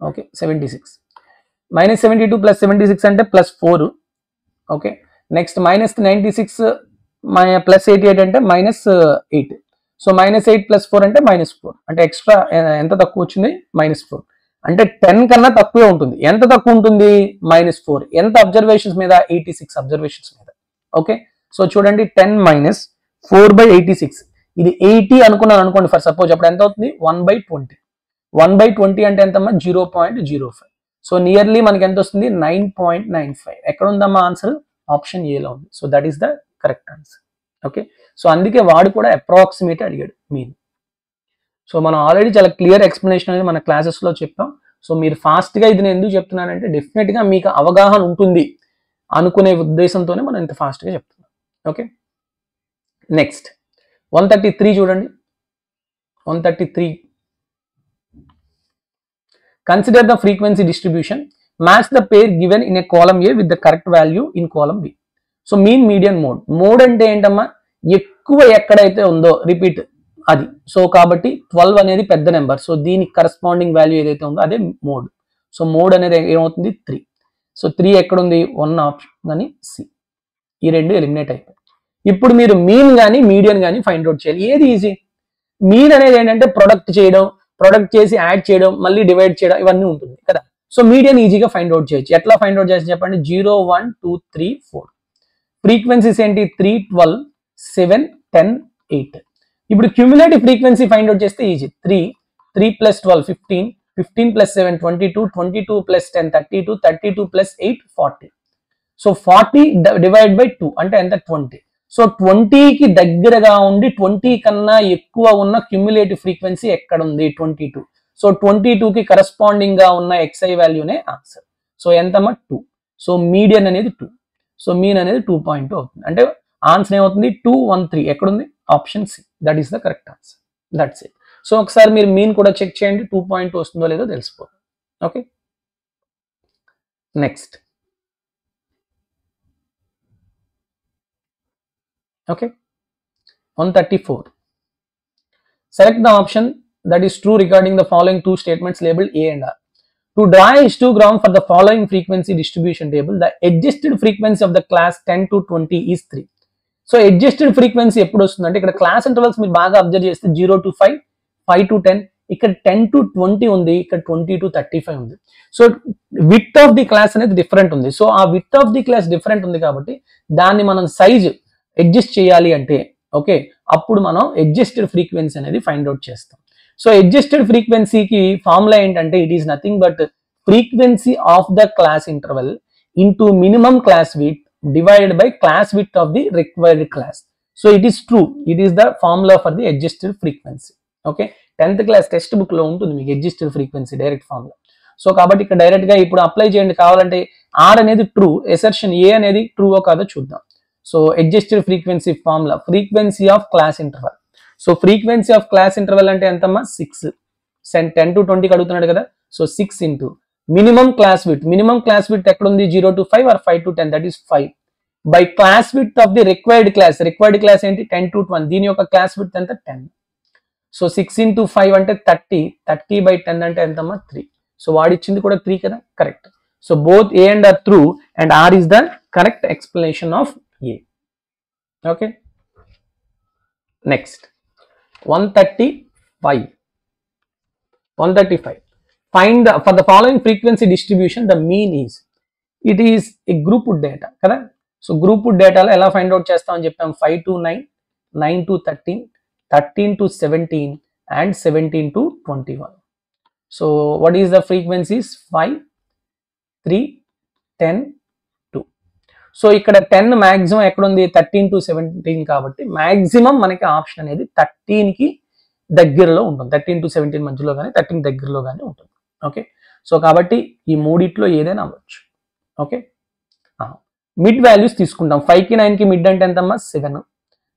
ఓకే 76 -72 plus 76 అంటే +4. ఓకే, నెక్స్ట్ -96 ప్లస్ 88 అంటే -8. సో -8 plus 4 అంటే -4. అంటే ఎక్స్ట్రా ఎంత తక్కువ వచ్చింది? -4. అంటే 10 కన్నా తక్కువే ఉంటుంది. ఎంత తక్కువ ఉంటుంది? -4. ఎంత అబ్జర్వేషన్స్ మీద? 86 అబ్జర్వేషన్స్ మీద. ఓకే, సో చూడండి 10 - 4/86. ఇది 80 అనుకున్నాను అనుకోండి ఫర్ సపోజ్. అప్పుడు ఎంత అవుతుంది? 1/20. 1/20 అంటే ఎంతమ్మా? 0.05. సో నియర్లీ మనకి ఎంత వస్తుంది? 9.95. ఎక్కడ ఉందమ్మా ఆన్సర్? ఆప్షన్ ఏలో ఉంది. So that is the correct answer. Okay, so అందుకే వాడు కూడా అప్రాక్సిమేట్ అడిగాడు మీన్. సో మనం ఆల్రెడీ చాలా క్లియర్ ఎక్స్ప్లెనేషన్ అనేది మన క్లాసెస్లో చెప్పాం. సో మీరు ఫాస్ట్గా ఇది నేను ఎందుకు చెప్తున్నానంటే డెఫినెట్గా మీకు అవగాహన ఉంటుంది అనుకునే ఉద్దేశంతోనే మనం ఇంత ఫాస్ట్గా చెప్తున్నాం. ఓకే, నెక్స్ట్ 133 చూడండి. 133, consider the frequency distribution, match the pair given in a column A with the correct value in column B. So mean, median, mode అంటే ఏంటమ్మా? ఎక్కువ ఎక్కడైతే ఉందో రిపీట్ అది. సో కాబట్టి 12 అనేది పెద్ద నెంబర్. సో దీనికి కరస్పాండింగ్ వాల్యూ ఏదైతే ఉందో అదే మోడ్. సో మోడ్ అనేది ఏమవుతుంది? 3. సో 3 ఎక్కడుంది? 1 ఆప్షన్ కానీ సి. ఈ రెండు ఎలిమినేట్ అయిపోయి. ఇప్పుడు మీరు మీన్ కానీ మీడియన్ కానీ ఫైండ్ అవుట్ చేయాలి. ఏది ఈజీ? మీన్ అనేది ఏంటంటే ప్రొడక్ట్ చేయడం, ప్రొడక్ట్ చేసి యాడ్ చేయడం, మళ్ళీ డివైడ్ చేయడం, ఇవన్నీ ఉంటుంది కదా. సో మీడియన్ ఈజీగా ఫైండ్ అవుట్ చేయొచ్చు. ఎట్లా ఫైండ్ అవుట్ చేసి చెప్పండి? 0 1 2 3 4. ఫ్రీక్వెన్సీస్ ఏంటి? 3 12 7 10 8. ఇప్పుడు క్యూములేటివ్ ఫ్రీక్వెన్సీ ఫైండ్ అవుట్ చేస్తే easy. 3 plus 12 15, 15 plus 7 22, 22 plus 10 32, 32 plus 8 40. So 40 divide by 2 అంటే ఎంత? 20. సో 20కి దగ్గరగా ఉండి 20 కన్నా ఎక్కువ ఉన్న క్యూములేటివ్ ఫ్రీక్వెన్సీ ఎక్కడ ఉంది? 22. సో 22కి కరస్పాండింగ్ గా ఉన్న XI వాల్యూనే ఆన్సర్. సో ఎంతమ్మా? 2. సో మీడియన్ అనేది 2. సో మీన్ అనేది 2.2 అవుతుంది. అంటే ఆన్సర్ ఏమవుతుంది? 213. ఎక్కడుంది? Option C. That is the correct answer. That's it. So ఒకసారి మీరు మీన్ కూడా చెక్ చేయండి, 2.2 వస్తుందో లేదో తెలిసిపోతుంది. Okay, next. Okay, 134. Select the option that is true regarding the following two statements labeled A and R. To draw a histogram for the following frequency distribution table, the adjusted frequency of the class 10 to 20 is 3. So adjusted frequency ఎప్పుడు వస్తుందంటే ఇక్కడ class intervals మీరు బాగా observe చేస్తే 0 to 5, 5 to 10, ఇక్కడ 10 to 20 ఉంది, ఇక్కడ 20 to 35 ఉంది. So width of the class అనేది డిఫరెంట్ ఉంది. సో ఆ width of the class different ఉంది కాబట్టి దాన్ని మనం సైజ్ అడ్జస్ట్ చేయాలి అంటే ఓకే, అప్పుడు మనం అడ్జస్టెడ్ ఫ్రీక్వెన్సీ అనేది ఫైండ్ అవుట్ చేస్తాం. సో అడ్జస్టెడ్ ఫ్రీక్వెన్సీకి ఫార్ములా ఏంటంటే it is nothing but frequency of the class interval into minimum class width divided by class width of the required class. So it is true, it is the formula for the adjusted frequency. Okay, 10th class text book లో ఉంటుంది మీకు adjusted frequency direct formula. So కాబట్టి ఇక్కడ direct గా ఇప్పుడు apply చేయండి. కావాలంటే R అనేది ట్రూ, ఎసర్షన్ A అనేది ట్రూ కాదో చూద్దాం. So adjusted frequency formula frequency of class interval. So frequency of class interval అంటే ఎంతమ్మా 6, 10 to 20 అడుగుతున్నాడు కదా. So 6 into minimum class width, minimum class width ఎక్కడ ఉంది 0 to 5 or 5 to 10, that is 5 by class width of the required class. Required class ఏంటి 10 to 20, దీని యొక్క class width ఎంత 10. సో 6 into 5 అంటే 30, 30 by 10 అంటే ఎంతమ్మా 3. సో వాడిచ్చింది కూడా 3 కదా, correct. So both A and R true and R is the correct explanation of A. Okay, next 135. Find for the following frequency distribution the mean is. It is a grouped data కదా. So grouped data లో ఎలా find out చేస్తామని చెప్పాం 5 to 9, 9 to 13, 13 to 17 and 17 to 21. So what is the frequencies 5, 3, 10, 2. So ఇక్కడ 10 maximum ఎక్కడ ఉంది 13 to 17 కాబట్టి maximum మనకి ఆప్షన్ అనేది 13 కి దగ్గరలో ఉంటుంది. 13 to 17 మధ్యలో కానీ 13 దగ్గరలో కానీ ఉంటుంది. ఓకే, సో కాబట్టి ఈ మూడిట్లో ఏదైనా అవ్వచ్చు. ఓకే, మిడ్ వాల్యూస్ తీసుకుంటాం. 5 కి 9 కి మిడ్ అంటే ఎంతమ్మా 7,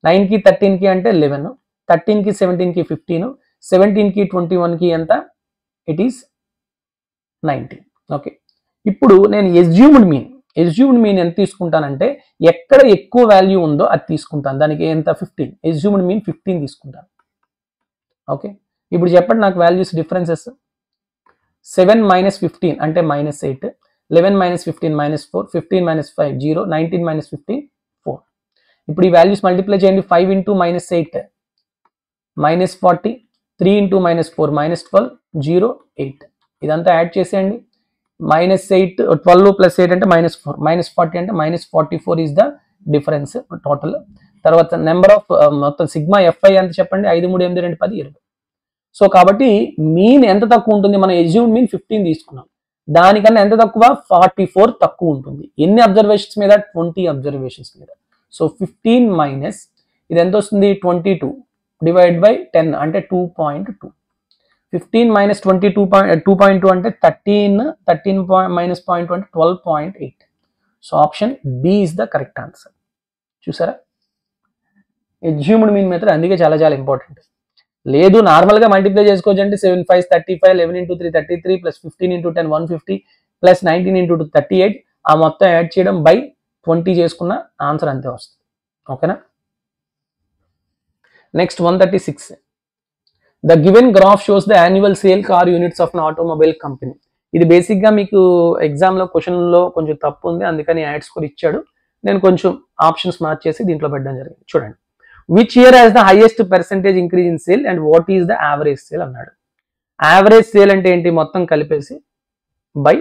9 కి 13 కి అంటే 11, 13 కి 17 కి 15, 17 కి 21 కి ఎంత ఇట్ ఈస్ 19. ఓకే, ఇప్పుడు నేను ఎస్యూమ్డ్ మీన్ ఎంత తీసుకుంటానంటే ఎక్కడ ఎక్కువ వాల్యూ ఉందో అది తీసుకుంటాను. దానికి ఎంత 15, ఎస్యూమ్డ్ మీన్ 15 తీసుకుంటాను. ఓకే, ఇప్పుడు చెప్పండి నాకు వాల్యూస్ డిఫరెన్సెస్. 7 minus 15 అంటే -8, 11 minus 15 -4, 15 minus 5 0, 19 minus 15 4. ఇప్పుడు ఈ వాల్యూస్ మల్టిప్లై చేయండి. 5 into -8 -40, 3 into -4 -12, 0 8. ఇదంతా యాడ్ చేసేయండి. -8 12 plus 8 అంటే -4, -40 అంటే -44 ఈజ్ ద డిఫరెన్స్ టోటల్. తర్వాత నెంబర్ ఆఫ్ మొత్తం సిగ్మా FI ఎంత చెప్పండి 5 3 8 2 10 20. సో కాబట్టి మీన్ ఎంత తక్కువ ఉంటుంది, మనం ఎస్యూమ్డ్ మీన్ 15 తీసుకున్నాం, దానికన్నా ఎంత తక్కువ 44 తక్కువ ఉంటుంది. ఎన్ని అబ్జర్వేషన్స్ మీద 20 అబ్జర్వేషన్స్ మీద. సో 15 మైనస్ ఇది ఎంత వస్తుంది 22 డివైడ్ బై 10 అంటే 2.2. 15 మైనస్ 2.2 అంటే 13 మైనస్ 0.2 అంటే 12.8. So option B is the correct answer. చూసారా, ఎస్యూమ్డ్ మీన్ మెథడ్ అందుకే చాలా చాలా ఇంపార్టెంట్. లేదు నార్మల్గా మల్టిప్లై చేసుకోవచ్చు అంటే 7 5 35, 11 into 3 33, plus 15 into 10 150, plus 19 into 2 38, ఆ మొత్తం యాడ్ చేయడం బై 20 చేసుకున్న ఆన్సర్ అంతే వస్తుంది. ఓకేనా, next 136. The given graph shows the annual sale car units of an automobile company. ఇది బేసిక్గా మీకు ఎగ్జామ్లో క్వశ్చన్లో కొంచెం తప్పు ఉంది, అందుకని యాడ్ స్కోర్ ఇచ్చాడు. నేను కొంచెం ఆప్షన్స్ మార్చేసి దీంట్లో పెట్టడం జరిగింది. చూడండి, which year has the highest percentage increase in sale and what is the average sale అన్నాడు. యావరేజ్ సేల్ అంటే ఏంటి, మొత్తం కలిపేసి బై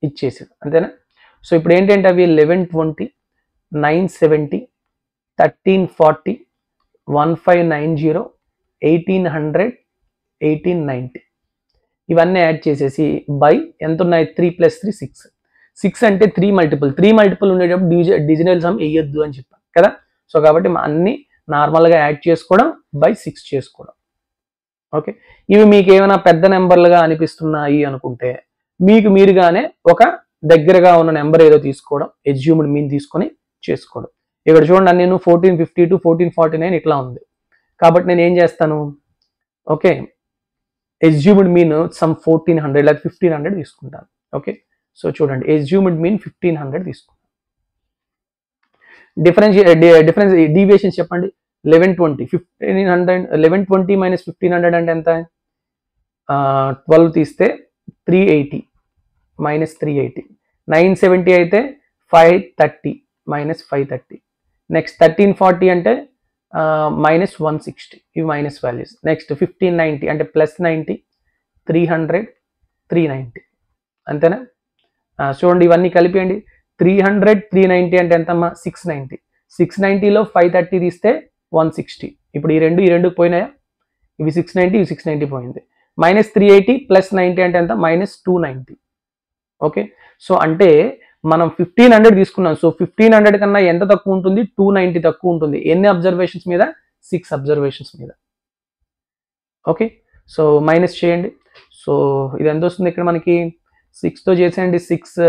ఇచ్చేసాడు అంతేనా. సో ఇప్పుడు ఏంటంటే అవి 1120, 970, 1340, 1590, 1800, 1890 ఇవన్నీ యాడ్ చేసేసి బై ఎంత ఉన్నాయి 3 + 3 6. 6 అంటే 3 మల్టిపుల్ ఉండేటప్పుడు డిజిటల్ సమ్ వేయొద్దు అని చెప్పాను కదా. సో కాబట్టి అన్ని నార్మల్గా యాడ్ చేసుకోవడం బై 6 చేసుకోవడం. ఓకే, ఇవి మీకు ఏమైనా పెద్ద నెంబర్లుగా అనిపిస్తున్నాయి అనుకుంటే మీకు మీరుగానే ఒక దగ్గరగా ఉన్న నెంబర్ ఏదో తీసుకోవడం, ఎస్యూమ్డ్ మీన్ తీసుకొని చేసుకోవడం. ఇక్కడ చూడండి నేను 1450 to 1449 ఇట్లా ఉంది కాబట్టి నేను ఏం చేస్తాను, ఓకే ఎస్యూమ్డ్ మీన్ సమ్ 1400 లేదా 1500 తీసుకుంటాను. ఓకే, సో చూడండి ఎస్యూమ్డ్ మీన్ 1500 తీసుకుంటాను. డిఫరెన్స్ డీవియేషన్స్ చెప్పండి. 1120 1500, 1120 మైనస్ 1500 అంటే ఎంత, 12 తీస్తే 380 మైనస్ 380, 970 అయితే 530 మైనస్ 530, నెక్స్ట్ 1340 అంటే మైనస్ 160, ఇవి మైనస్ వాల్యూస్. నెక్స్ట్ 1590 అంటే ప్లస్ 90, 300, 390 అంతేనా. చూడండి ఇవన్నీ కలిపియండి. 300 390 అంటే ఎంతమ్మా 690, 690లో 530 తీస్తే 160. ఇప్పుడు ఈ రెండు పోయినాయా, ఇవి 690 ఇవి 690 పోయింది. -380 + 90 అంటే ఎంత, -290. ఓకే, సో అంటే మనం 1500 తీసుకున్నాం. సో 1500 కన్నా ఎంత తక్కువ ఉంటుంది, 290 తక్కువ ఉంటుంది. ఎన్ని అబ్జర్వేషన్స్ మీద, 6 అబ్జర్వేషన్స్ మీద. ఓకే, సో మైనస్ చేయండి. సో ఇది ఎంత వస్తుంది ఇక్కడ మనకి, 6తో చేసేయండి. 6 6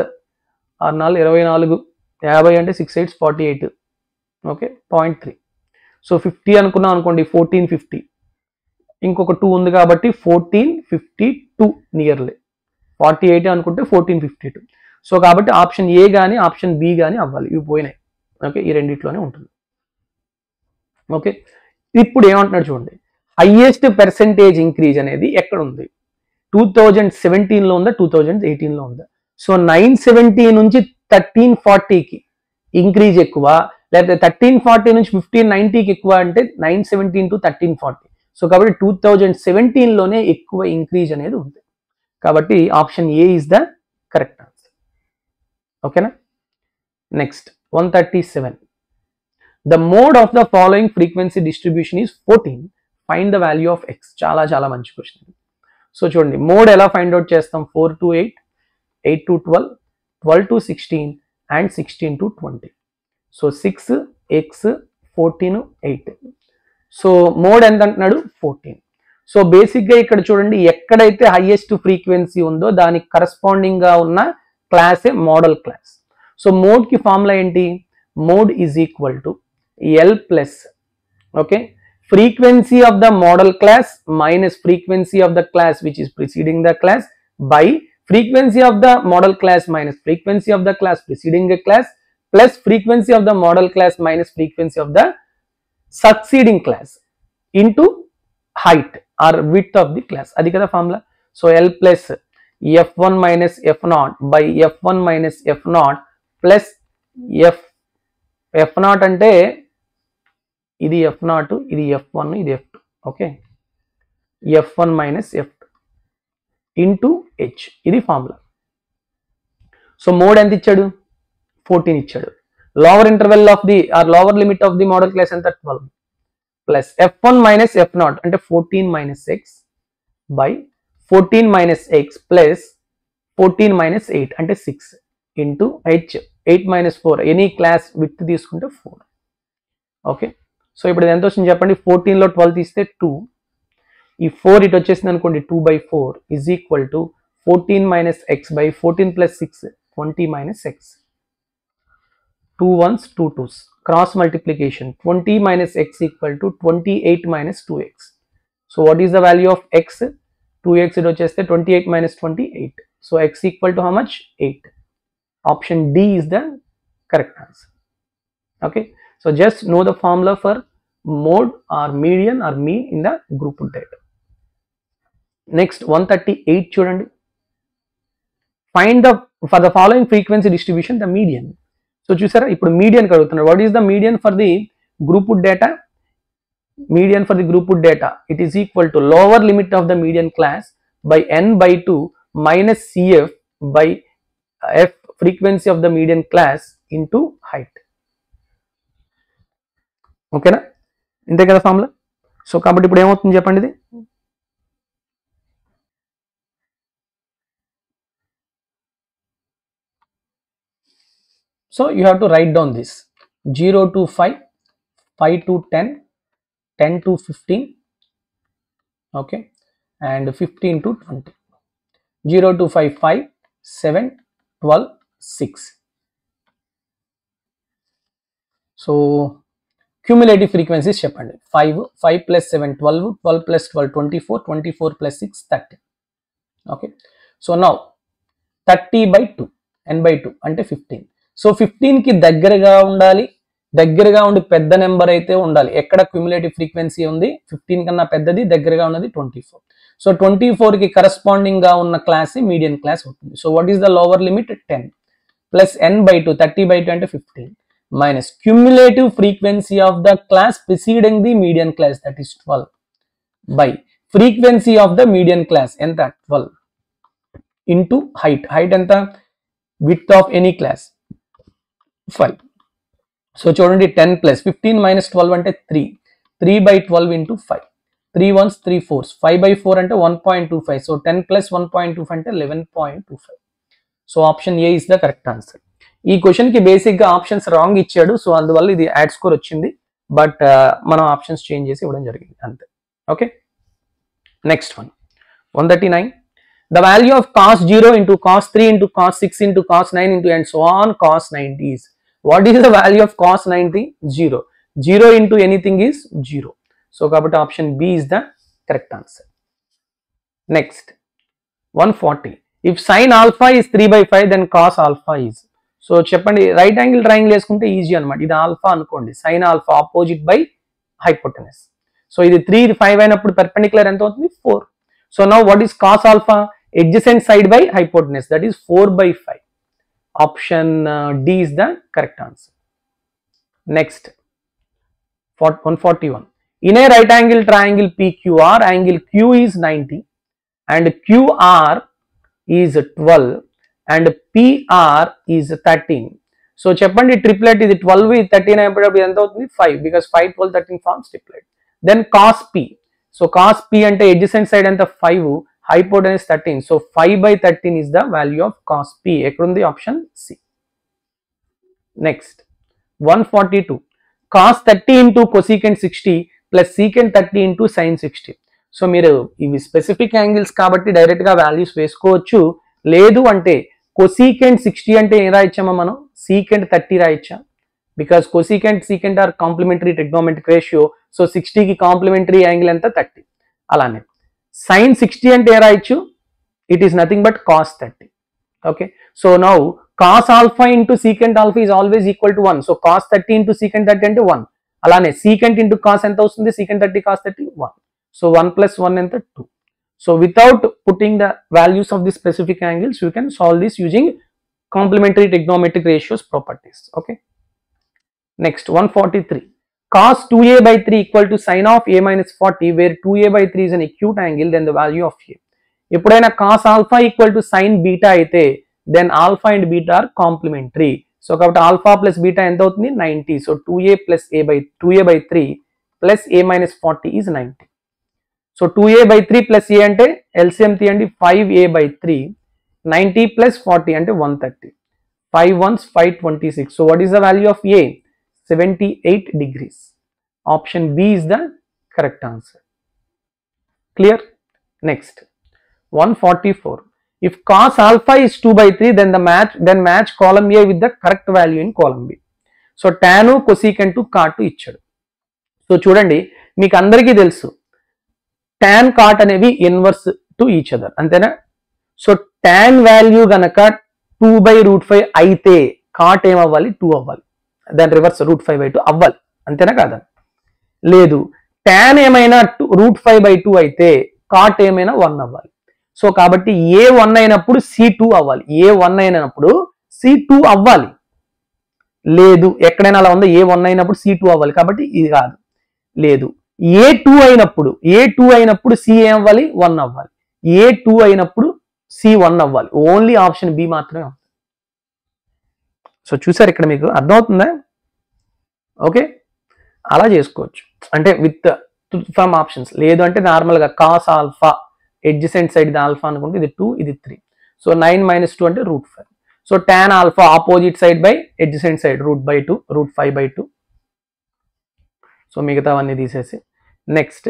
4 24, 50 అంటే 6 8 48. ఓకే, 0.3. సో 50 అనుకున్నాం అనుకోండి, 1450. ఇంకొక 2 ఉంది కాబట్టి 1452 నియర్లీ. 48 అనుకుంటే 1452. సో కాబట్టి ఆప్షన్ ఏ కానీ ఆప్షన్ బి కానీ అవ్వాలి. ఇవి పోయినాయి. ఓకే, ఈ రెండిట్లోనే ఉంటుంది. ఓకే, ఇప్పుడు ఏమంటున్నాడు చూడండి, హైయెస్ట్ పర్సెంటేజ్ ఇంక్రీజ్ అనేది ఎక్కడ ఉంది, 2017లో ఉందా 2018లో ఉందా. సో 970 నుంచి 1340కి ఇంక్రీజ్ ఎక్కువ, లేకపోతే 1340 నుంచి 1590కి ఎక్కువ అంటే 917 to 1340. సో కాబట్టి 2017లోనే ఎక్కువ ఇంక్రీజ్ అనేది ఉంది. కాబట్టి option A is the correct answer. ఓకేనా. Next 137. The mode of the following frequency distribution is 14. Find the value of x. చాలా చాలా మంచి క్వశ్చన్. సో చూడండి, మోడ్ ఎలా ఫైండ్ అవుట్ చేస్తాం, 4 to 8, 8 to 12, 12 to 16 and 16 to 20. So 6 x 14 8. So mode ఎంత అంటున్నాడు, 14. So బేసిక్గా ఇక్కడ చూడండి, ఎక్కడైతే హైయెస్ట్ ఫ్రీక్వెన్సీ ఉందో దానికి కరస్పాండింగ్ గా ఉన్న క్లాసే మోడల్ క్లాస్. సో మోడ్ కి ఫార్ములా ఏంటి, mode is equal to L plus, okay, frequency of the model class minus frequency of the class which is preceding the class by frequency of the model class minus frequency of the class preceding the class plus frequency of the model class minus frequency of the succeeding class into height or width of the class. Adi kada formula. So L plus f1 minus f0 by f1 minus f0 plus f0 ante ఇది f0, ఇది f1, ఇది f2. Okay, f1 minus f2 into h, ఇది formula. So mode ఎంత ఇచ్చాడు, 14 ఇచ్చాడు. Lower interval of the R lower limit of the modal class ఎంత, 12 plus f1 minus f0 అంటే 14 minus x by 14 minus x plus 14 minus 8 అంటే 6 into h, 8 minus 4 any class with తీసుకుంటే 4. Okay, so ఇప్పుడు ఎంత వచ్చింది చెప్పండి, 14లో 12 తీస్తే 2, ఈ 4 ఇటు వచ్చేసింది అనుకోండి, 2/4 is equal to 14 minus x by 14 plus 6 20 minus x. 2 1s 2 2s cross multiplication, 20 minus x equal to 28 minus 2x. So what is the value of x, 2x ఇటు వచ్చేస్తే 28 minus 28. So x equal to how much, 8. Option D is the correct answer. Okay, so just know the formula for mode or median or mean in the grouped data. Next 138 చూడండి, find the for the following frequency distribution the median. So చూసారా, ఇప్పుడు median అడుగుతున్నారు. what is the median for the grouped data? Median for the grouped data, it is equal to lower limit of the median class by n/2 minus cf by f frequency of the median class into height. ఓకేనా, ఇంతే కదా formula. So కాబట్టి ఇప్పుడు ఏమవుతుంది చెప్పండి, ఇది so you have to right down this 0 to 5, 5 to 10, 10 to 15, okay, and 15 to 20. 0 to 5 5, 7, 12, 6. So cumulative frequencies చెప్పండి, 5 5 plus 7 12, 12 plus 12 24, 24 plus 6 30. Okay, so now 30/2 n/2 అంటే 15. సో 15కి దగ్గరగా ఉండాలి, దగ్గరగా ఉండి పెద్ద నెంబర్ అయితే ఉండాలి. ఎక్కడ క్యూములేటివ్ ఫ్రీక్వెన్సీ ఉంది, 15 కన్నా పెద్దది, దగ్గరగా ఉన్నది 24. సో 24కి కరస్పాండింగ్ గా ఉన్న క్లాస్ మీడియన్ క్లాస్ అవుతుంది. So what is the lower limit, 10 plus n/2, 30/2 అంటే 15 minus cumulative frequency of the class preceding the median class, that is 12 by frequency of the median class enta 12 into height, height enta, width of any class 5. So చూడండి 10 plus 15 minus 12 అంటే 3, 3/12 into 5, 3 1s 3 4s, 5/4 అంటే 1.25, so 10 plus 1.25 అంటే 11.25. So option A is the correct answer. ఈ question కి basic గా options wrong ఇచ్చాడు, so అందువల్ల ఇది యాడ్ స్కోర్ వచ్చింది, బట్ మనం ఆప్షన్స్ చేంజ్ చేసి ఇవ్వడం జరిగింది అంతే. Okay, next one 139. The value of cos 0 into cos 3 into cos 6 into cos 9 into and so on cos 90 is. What is the value of cos 90? 0. 0 into anything is 0. So, kabatti option B is the correct answer. Next, 140. If sin alpha is 3/5, then cos alpha is. So, cheppandi right angle triangle eskunte easy anamata. Idi alpha anukondi. Sin alpha opposite by hypotenuse. So, ఇది 3 ఇది 5 అయినప్పుడు perpendicular ఎంత అవుతుంది 4. So, now what is cos alpha? Adjacent side by hypotenuse, that is 4/5. Option D is the correct answer. Next, 141. In a right angle triangle PQR, angle Q is 90 and QR is 12 and PR is 13. So cheppandi triplet is 12 is 13 ayappudu enta avutundi 5, because 5 12 13 forms triplet. Then cos P. So cos P ante adjacent side anta 5, hypotenuse 13. So 5/13 is the value of cos P. Ekkundi option C. Next, 142. Cos 30 into cosecant 60 plus secant 30 into sin 60. సో మీరు ఇవి specific angles కాబట్టి direct గా values వేసుకోవచ్చు, లేదు అంటే cosecant 60 అంటే ఏం రాయొచ్చామా మనం, సీకెంట్ 30 రాయొచ్చాం, because cosecant secant are complementary trigonometric ratio. So 60 కి కాంప్లిమెంటరీ యాంగిల్ ఎంత 30. అలానే sin 60 అంటే ఏ రాయొచ్చు, it is nothing but cos 30. Okay, so now cos alpha into secant alpha is always equal to 1. So cos 30 into secant 30 అంటే 1. అలానే secant into cos ఎంత వస్తుంది, secant 30 cos 30 1. So 1 plus 1 ఎంత 2. So without putting the values of the specific angles, you can solve this using complementary trigonometric ratios properties. Okay, next 143. Cos 2a/3 equal to sin of a minus 40, where 2a/3 is an acute angle, then the value of a. ఎప్పుడైనా cos alpha equal to sin beta అయితే then alpha and beta are complementary. So కాబట్టి alpha plus beta ఎంత అవుతుంది 90. So 2a/3 plus a minus 40 is 90. So 2a/3 plus a అంటే LCM తీయండి, 5a/3, 90 plus 40 అంటే 130, 5 1s 526. So what is the value of a? 78 degrees. Option B is the correct answer. Clear? Next, 144. If cos alpha is 2/3, then match column A with the correct value in column B. So tan cosecant cot ఇచ్చాడు. So చూడండి మీకు అందరికీ తెలుసు tan cot అనేవి inverse to each other, అంతేనా? So tan value గనక 2/√5 అయితే cot ఏమవ్వాలి 2 అవ్వాలి, దాని రివర్స్ √5/2 అవ్వాలి, అంతేనా కాదా? లేదు, tan ఏమైనా √5/2 అయితే cot ఏమైనా 1 అవ్వాలి. సో కాబట్టి ఏ 1 అయినప్పుడు C2 అవ్వాలి, ఏ 1 అయినప్పుడు C2 అవ్వాలి. లేదు, ఎక్కడైనా అలా ఉందో ఏ 1 అయినప్పుడు C2 అవ్వాలి, కాబట్టి ఇది కాదు. లేదు, ఏ 2 అయినప్పుడు C ఏం అవ్వాలి 1 అవ్వాలి, ఏ 2 అయినప్పుడు C1 అవ్వాలి. ఓన్లీ ఆప్షన్ బి మాత్రమే ఉంది. సో చూసారు ఇక్కడ, మీకు అర్థమవుతుందా? ఓకే, అలా చేసుకోవచ్చు, అంటే విత్ ఫ్రమ్ ఆప్షన్స్. లేదు అంటే నార్మల్గా కాస్ ఆల్ఫా ఎడ్జసెంట్ సైడ్ ఇది ఆల్ఫా అనుకుంటే ఇది 2 ఇది 3. సో 9 - 2 అంటే √5. So tan alpha opposite side by adjacent side √2 √5/2. So మిగతావన్నీ తీసేసి నెక్స్ట్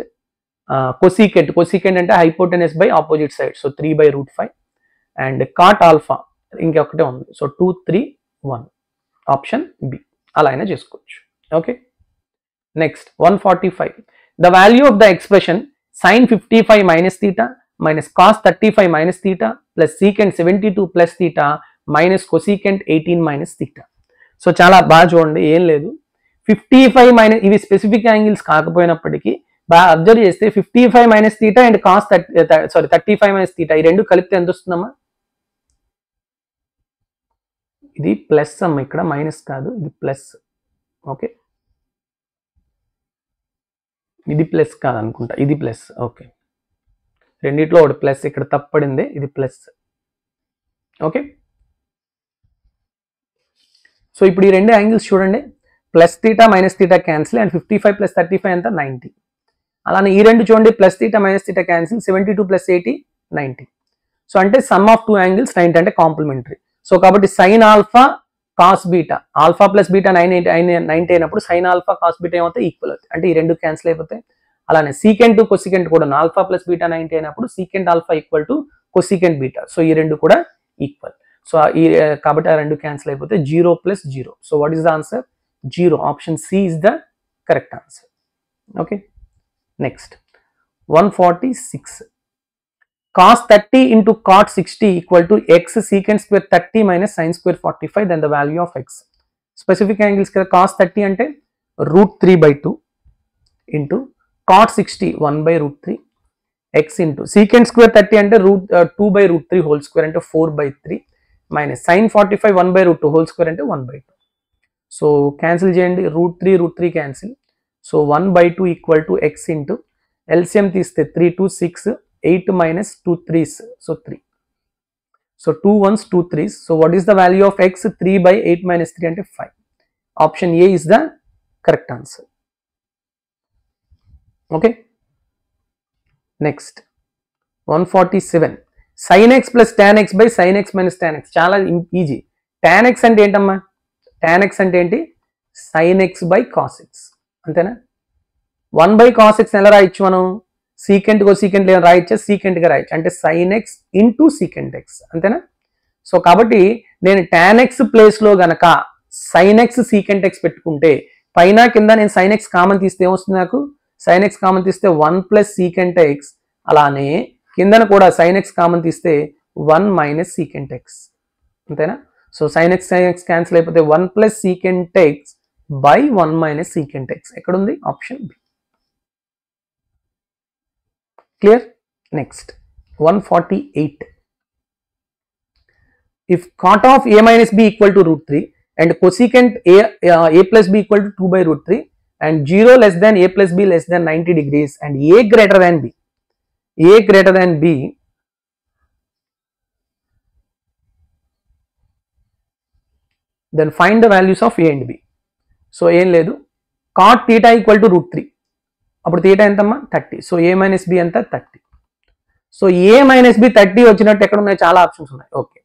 కొసీకెంట్ అంటే hypotenuse by opposite side, so 3/√5. And cot alpha ఇంకొకటే ఉంది, సో 2 3 1. ఆప్షన్ బి, అలా అయినా చేసుకోవచ్చు. Okay, next 145. The value of the expression sin 55 minus theta minus cos 35 minus theta plus secant 72 plus theta minus cosecant 18 minus theta. So చాలా బాగా చూడండి, ఏం లేదు, 55 మైనస్, ఇవి స్పెసిఫిక్ యాంగిల్స్ కాకపోయినప్పటికీ బాగా అబ్జర్వ్ చేస్తే 55 minus theta and cos 35 minus theta ఈ రెండు కలిపితే ఎంత వస్తుందమ్మా? ఇది ప్లస్ అమ్మ, ఇక్కడ మైనస్ కాదు, ఇది ప్లస్. ఓకే, ఇది ప్లస్ కాదనుకుంటా, ఇది ప్లస్. ఓకే, రెండిట్లో ఒకటి ప్లస్, ఇక్కడ తప్పడింది, ఇది ప్లస్. ఓకే, సో ఇప్పుడు ఈ రెండు యాంగిల్స్ చూడండి, plus theta minus theta cancel and 55 plus 35 ఎంత 90. అలానే ఈ రెండు చూడండి plus theta minus theta cancel 72 plus 80 90. So అంటే సమ్ ఆఫ్ టూ యాంగిల్స్ 90 అంటే కాంప్లిమెంటరీ. సో కాబట్టి sine alpha cos beta alpha plus beta 90 అయినప్పుడు సైన్ ఆల్ఫా కాస్ బీటా ఏమవుతాయి ఈక్వల్ అవుతాయి అంటే ఈ రెండు క్యాన్సిల్ అయిపోతాయి. అలానే సీకెంట్ కొసికెంట్ కూడా ఆల్ఫా ప్లస్ బీటా 90 అయినప్పుడు secant alpha equal to cosecant beta. So ఈ రెండు కూడా ఈక్వల్. సో ఈ కాబట్టి ఆ రెండు క్యాన్సిల్ అయిపోతే 0 plus 0. So what is the answer 0. Option C is the correct answer. Okay next 146. cos 30 into cot 60 equal to x secant square 30 minus sin square 45, then the value of x. Specific angles kada cos 30 ante √3/2 into cot 60 1/√3 x into secant square 30 ante √2/√3 whole square ante 4/3 minus sin 45 1/√2 whole square ante 1/2. So cancel cheyandi √3 cancel. So 1/2 equal to x into LCM తీస్తే 3 2 6 8 minus 2 3s, so 3. So 2 1s 2 3s. So what is the value of x? 3/8 minus 3 ante 5. Option A is the correct answer. Okay. Next 147. sin x plus tan x by sin x minus tan x. Chala easy. Tan x ante entamma? Tan x ante enti? sin x by cos x. Antena? 1 by cos x ఎలా రాయొచ్చు మనం? Secant cosecant లేదా రాయొచ్చా? Secant గా రాయొచ్చు అంటే sin x into secant x అంతేనా? So కాబట్టి నేను tan x ప్లేస్ లో గనక sin x సీకెంట్ x పెట్టుకుంటే పైన కింద నేను sin x కామన్ తీస్తే ఏమొస్తుంది నాకు? sin x కామన్ తీస్తే 1 ప్లస్ సీకెంట్ x, అలానే కిందన కూడా sin x కామన్ తీస్తే 1 మైనస్ సీకెంట్ x అంతేనా? సో sin x క్యాన్సిల్ అయిపోతే 1 plus secant x by 1 minus secant x ఎక్కడ ఉంది? Option B. Clear? Next 148. If cot of a minus b equal to √3 and cosecant a plus b equal to 2/√3 and 0 less than a plus b less than 90 degrees and a greater than b, then find the values of a and b. So ఏం లేదు cot theta equal to √3 అప్పుడు theta ఎంతమ్మా 30. So a minus B ఎంత 30. So a minus B 30 వచ్చినట్టు ఎక్కడ ఉన్నాయి? చాలా options ఉన్నాయి. Okay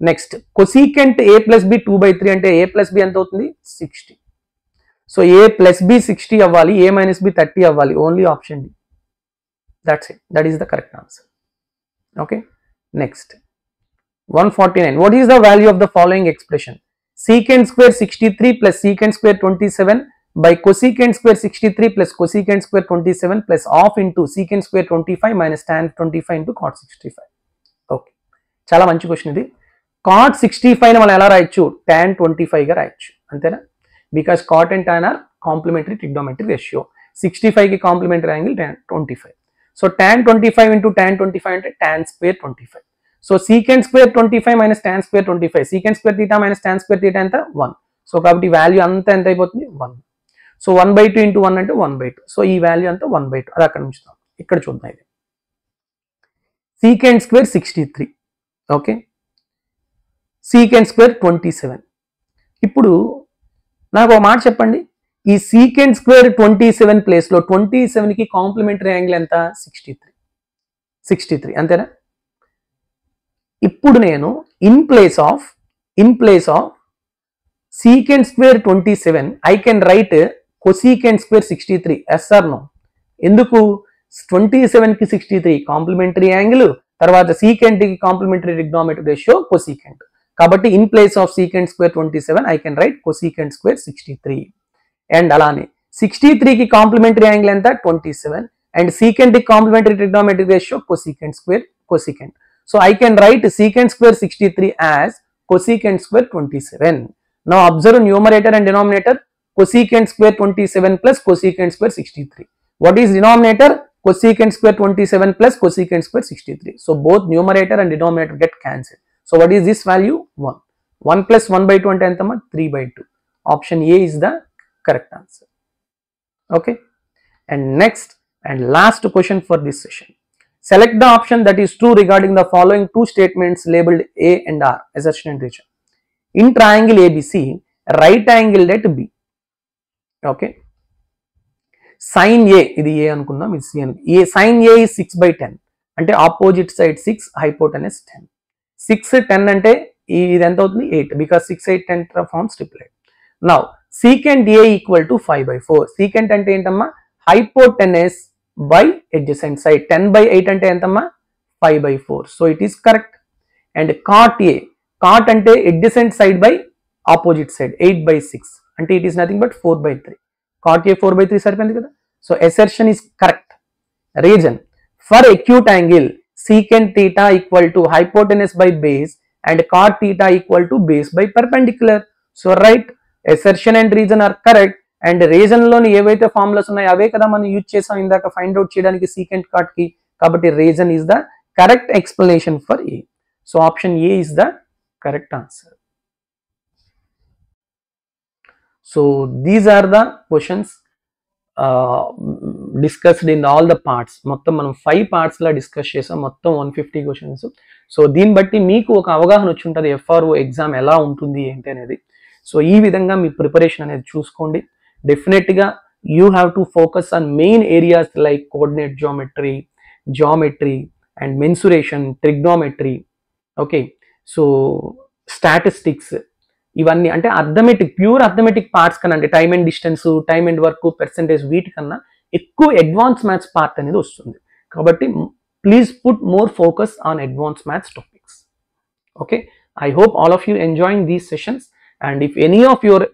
next cosecant a plus B 2/3 అంటే a ప్లస్ బి ఎంత అవుతుంది 60. సో a ప్లస్ బి 60 అవ్వాలి, a మైనస్ బి 30 అవ్వాలి. Only option D. That's it. That is the correct answer. Okay next 149. What is the value of the following expression? secant square 63 plus secant square 27 by cosecant square 63 plus cosecant square 27 plus half into secant square 25 minus tan 25 into cot 65. Okay చాలా మంచి question ఇది. cot 65 ని మనం ఎలా రాయొచ్చు? tan 25 గా రాయొచ్చు అంతేనా? Because cot and tan are complementary trigonometric ratio. 65 కి complementary angle tan 25. So tan 25 into tan 25 అంటే tan square 25. So secant square 25 minus tan square 25, secant square theta minus tan square theta ఎంత 1. So కాబట్టి value అంతా ఎంత అయిపోతుంది 1. So 1/2 into 1 అంటే 1/2. So ఈ value అంతా 1/2. అది అక్కడ ఉంచుతాం. ఇక్కడ చూద్దాం ఇది secant square 63. Okay secant square 27. ఇప్పుడు నాకు ఒక మాట చెప్పండి, ఈ secant square 27 ప్లేస్ లో 27 కి కాంప్లిమెంటరీ యాంగిల్ ఎంత 63 అంతేనా? ఇప్పుడు నేను in place of secant square 27 I can write cosecant square 63. Yes or no? ఎందుకు? 27 కి 63 కాంప్లిమెంటరీ యాంగిల్, తర్వాత secant కి కాంప్లిమెంటరీ ట్రిగ్నోమెట్రిక్ రేషియో cosecant. కాబట్టి in place of secant square 27 I can write cosecant square 63. And అలానే 63 కి complementary angle ఎంత 27 and secant కి complementary trigonometric ratio cosecant square cosecant. So I can write secant square 63 as cosecant square 27. Now observe numerator and denominator. Cosecant square 27 plus cosecant square 63. What is denominator? Cosecant square 27 plus cosecant square 63. So both numerator and denominator get cancelled. So what is this value? 1. 1 plus 1/2 ante entama 3/2. Option A is the correct answer. Okay. And next and last question for this session. Select the option that is true regarding the following two statements labeled A and R, assertion and reason. In triangle ABC, right angled at B. Okay, sine A, ఇది A అనుకుందాం, ఇది C అనుకుందాం. ఏ sign A is 6/10 అంటే opposite side 6, hypotenuse 10. 6 10 అంటే ఇది ఎంత అవుతుంది 8, because 6 8 10 forms triplet. Now secant A equal to 5/4. Secant అంటే ఏంటమ్మా, హైపోటెనస్ బై అడ్జసెంట్ సైడ్. 10/8 అంటే ఎంతమ్మా 5/4. So it is correct. And cot A, cot అంటే adjacent side by opposite side 8/6 అంటే it is nothing but 4/3. Cot A 4/3 సరిపోయింది కదా. So assertion is correct. Reason, for acute angle secant theta equal to hypotenuse by base and cot theta equal to base by perpendicular. So right, assertion and reason are correct. And reason లోని ఏవైతే formulas ఉన్నాయో అవే కదా మనం use చేసాం ఇందాక find out చేయడానికి secant cot కి. కాబట్టి reason is the correct explanation for A. So option A is the correct answer. So these are the questions discussed in all the parts. మొత్తం మనం 5 parts లా డిస్కస్ చేసాం, మొత్తం 150 questions. So దీన్ని బట్టి మీకు ఒక అవగాహన వచ్చి ఉంటుంది ఎఫ్ఆర్ఓ ఎగ్జామ్ ఎలా ఉంటుంది ఏంటి అనేది. సో ఈ విధంగా మీ ప్రిపరేషన్ అనేది చూసుకోండి. డెఫినెట్గా you have to focus on main areas like coordinate geometry and mensuration, trigonometry, okay. So statistics, ఇవన్నీ అంటే అర్థమెటిక్, ప్యూర్ అర్థమెటిక్ పార్ట్స్ కన్నా, అంటే time and distance, time and work, percentage, వీటికన్నా ఎక్కువ అడ్వాన్స్ మ్యాథ్స్ పార్ట్ అనేది వస్తుంది. కాబట్టి please put more focus on advance maths topics. Okay, I hope all of you enjoying these sessions. And if any of your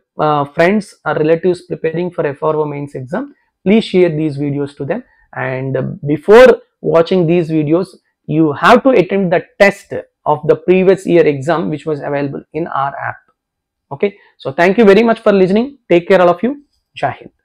friends or relatives preparing for FRO mains exam, please share these videos to them. And before watching these videos, you have to attempt the test of the previous year exam which was available in our app. Okay, so thank you very much for listening. Take care all of you. Jai Hind.